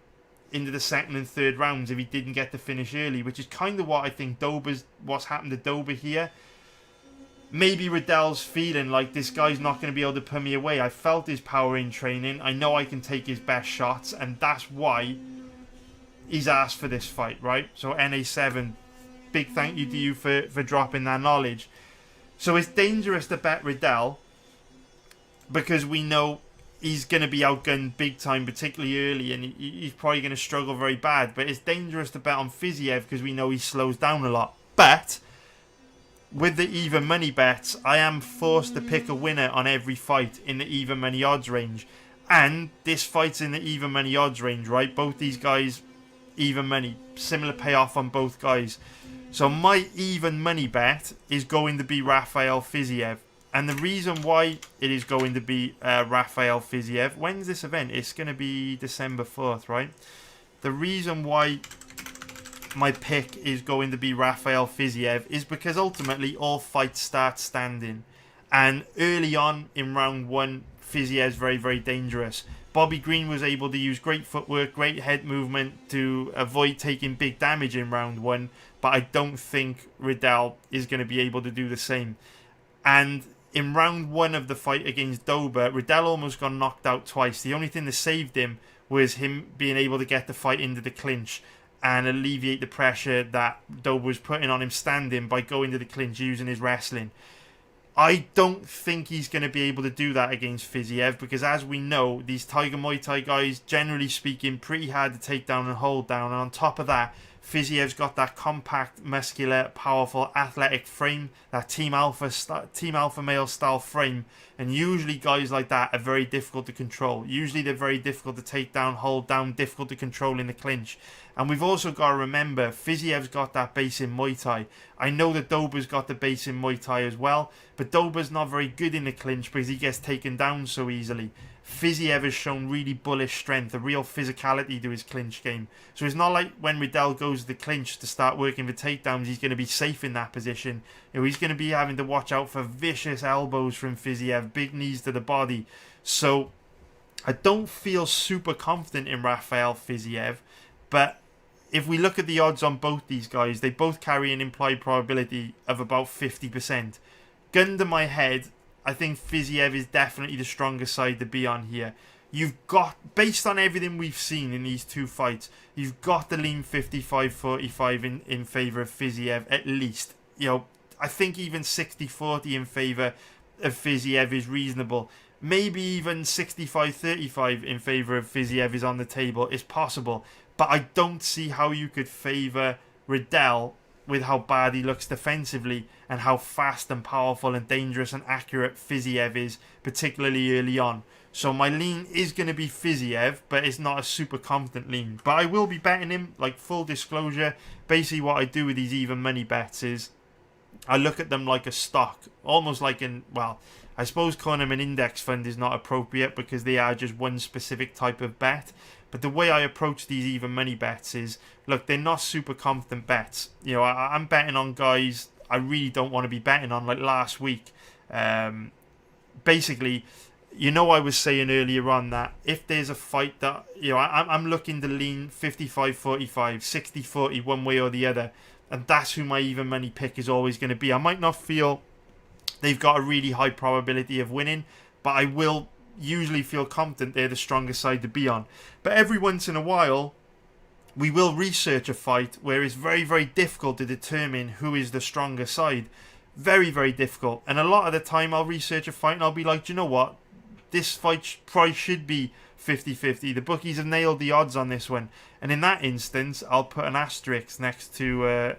into the second and third rounds if he didn't get the finish early, which is kind of what I think what's happened to Dober here. Maybe Riddell's feeling like, this guy's not going to be able to put me away. I felt his power in training. I know I can take his best shots, and that's why he's asked for this fight, right? So NA7, big thank you to you for dropping that knowledge. So it's dangerous to bet Riddell, because we know he's going to be outgunned big time, particularly early, and he's probably going to struggle very bad. But it's dangerous to bet on Fiziev because we know he slows down a lot. But with the even money bets, I am forced to pick a winner on every fight in the even money odds range. And this fight's in the even money odds range, right? Both these guys, even money. Similar payoff on both guys. So my even money bet is going to be Rafael Fiziev. And the reason why it is going to be Rafael Fiziev, when's this event? It's going to be December 4th, right? The reason why my pick is going to be Rafael Fiziev is because ultimately all fights start standing. And early on in round 1, Fiziev's very, very dangerous. Bobby Green was able to use great footwork, great head movement to avoid taking big damage in round 1. But I don't think Riddell is going to be able to do the same. And in round 1 of the fight against Dober, Riddell almost got knocked out twice. The only thing that saved him was him being able to get the fight into the clinch and alleviate the pressure that Dober was putting on him standing by going to the clinch using his wrestling. I don't think he's going to be able to do that against Fiziev, because as we know, these Tiger Muay Thai guys, generally speaking, pretty hard to take down and hold down. And on top of that, Fiziev's got that compact, muscular, powerful, athletic frame, that Team Alpha male style frame. And usually guys like that are very difficult to control. Usually they're very difficult to take down, hold down, difficult to control in the clinch. And we've also got to remember, Fiziev's got that base in Muay Thai. I know that Dober's got the base in Muay Thai as well, but Dober's not very good in the clinch because he gets taken down so easily. Fiziev has shown really bullish strength, a real physicality to his clinch game. So it's not like when Riddell goes to the clinch to start working for takedowns, he's going to be safe in that position. You know, he's going to be having to watch out for vicious elbows from Fiziev, big knees to the body. So I don't feel super confident in Rafael Fiziev, but if we look at the odds on both these guys, they both carry an implied probability of about 50%. Gun to my head, I think Fiziev is definitely the stronger side to be on here. You've got, based on everything we've seen in these two fights, you've got to lean 55-45 in favour of Fiziev at least. You know, I think even 60-40 in favour of Fiziev is reasonable. Maybe even 65-35 in favour of Fiziev is on the table. It's possible. But I don't see how you could favour Riddell with how bad he looks defensively and how fast and powerful and dangerous and accurate Fiziev is, particularly early on. So my lean is going to be Fiziev, but it's not a super confident lean. But I will be betting him, like full disclosure. Basically what I do with these even money bets is I look at them like a stock, almost like well, I suppose calling them an index fund is not appropriate because they are just one specific type of bet. But the way I approach these even money bets is, look, they're not super confident bets. You know, I'm betting on guys I really don't want to be betting on, like last week. Basically, you know, I was saying earlier on that if there's a fight that, you know, I'm looking to lean 55-45, 60-40 one way or the other. And that's who my even money pick is always going to be. I might not feel they've got a really high probability of winning, but I will usually feel confident they're the strongest side to be on. But every once in a while, we will research a fight where it's very, very difficult to determine who is the stronger side. Very, very difficult. And a lot of the time I'll research a fight and I'll be like, do you know what? This fight price should be 50-50. The bookies have nailed the odds on this one. And in that instance, I'll put an asterisk next to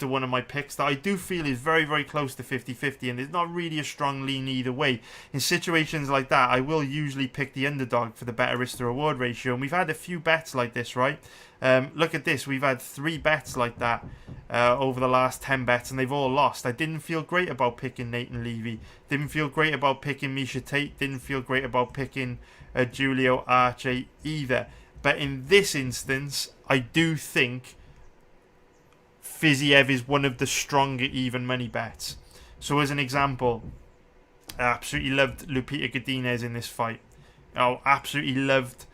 one of my picks that I do feel is very, very close to 50-50, and there's not really a strong lean either way. In situations like that, I will usually pick the underdog for the better risk to reward ratio, and we've had a few bets like this, right? Look at this, we've had 3 bets like that over the last 10 bets, and they've all lost. I didn't feel great about picking Nathan Levy, didn't feel great about picking Misha Tate, didn't feel great about picking Julio Arce either. But in this instance, I do think Fiziev is one of the stronger even money bets. So as an example, I absolutely loved Lupita Godinez in this fight. I absolutely loved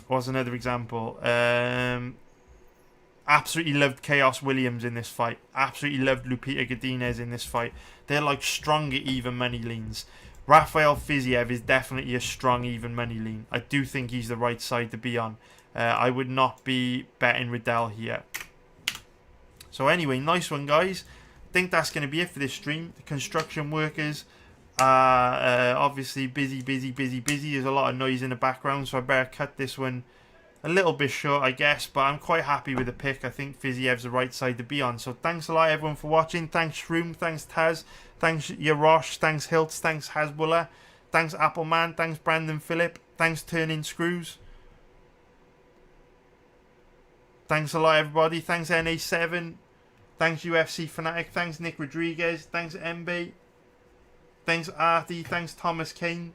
what's another example? Absolutely loved Chaos Williams in this fight. Absolutely loved Lupita Godinez in this fight. They're like stronger even money leans. Rafael Fiziev is definitely a strong even money lean. I do think he's the right side to be on. I would not be betting Riddell here. So anyway, nice one, guys. I think that's going to be it for this stream. The construction workers are obviously busy. There's a lot of noise in the background, so I better cut this one a little bit short, I guess. But I'm quite happy with the pick. I think Fiziev's the right side to be on. So thanks a lot, everyone, for watching. Thanks, Shroom. Thanks, Taz. Thanks, Yarosh. Thanks, Hiltz. Thanks, Hasbullah. Thanks, Appleman. Thanks, Brandon Phillip. Thanks, Turning Screws. Thanks a lot, everybody. Thanks, NA7. Thanks, UFC Fanatic. Thanks, Nick Rodriguez. Thanks, MB. Thanks, Artie. Thanks, Thomas Kane.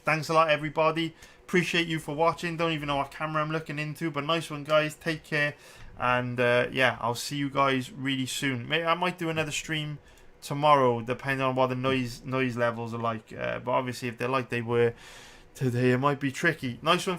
Thanks a lot, everybody. Appreciate you for watching. Don't even know what camera I'm looking into, but nice one, guys. Take care. And yeah, I'll see you guys really soon. Maybe I might do another stream tomorrow, depending on what the noise levels are like. But obviously, if they're like they were today, it might be tricky. Nice one.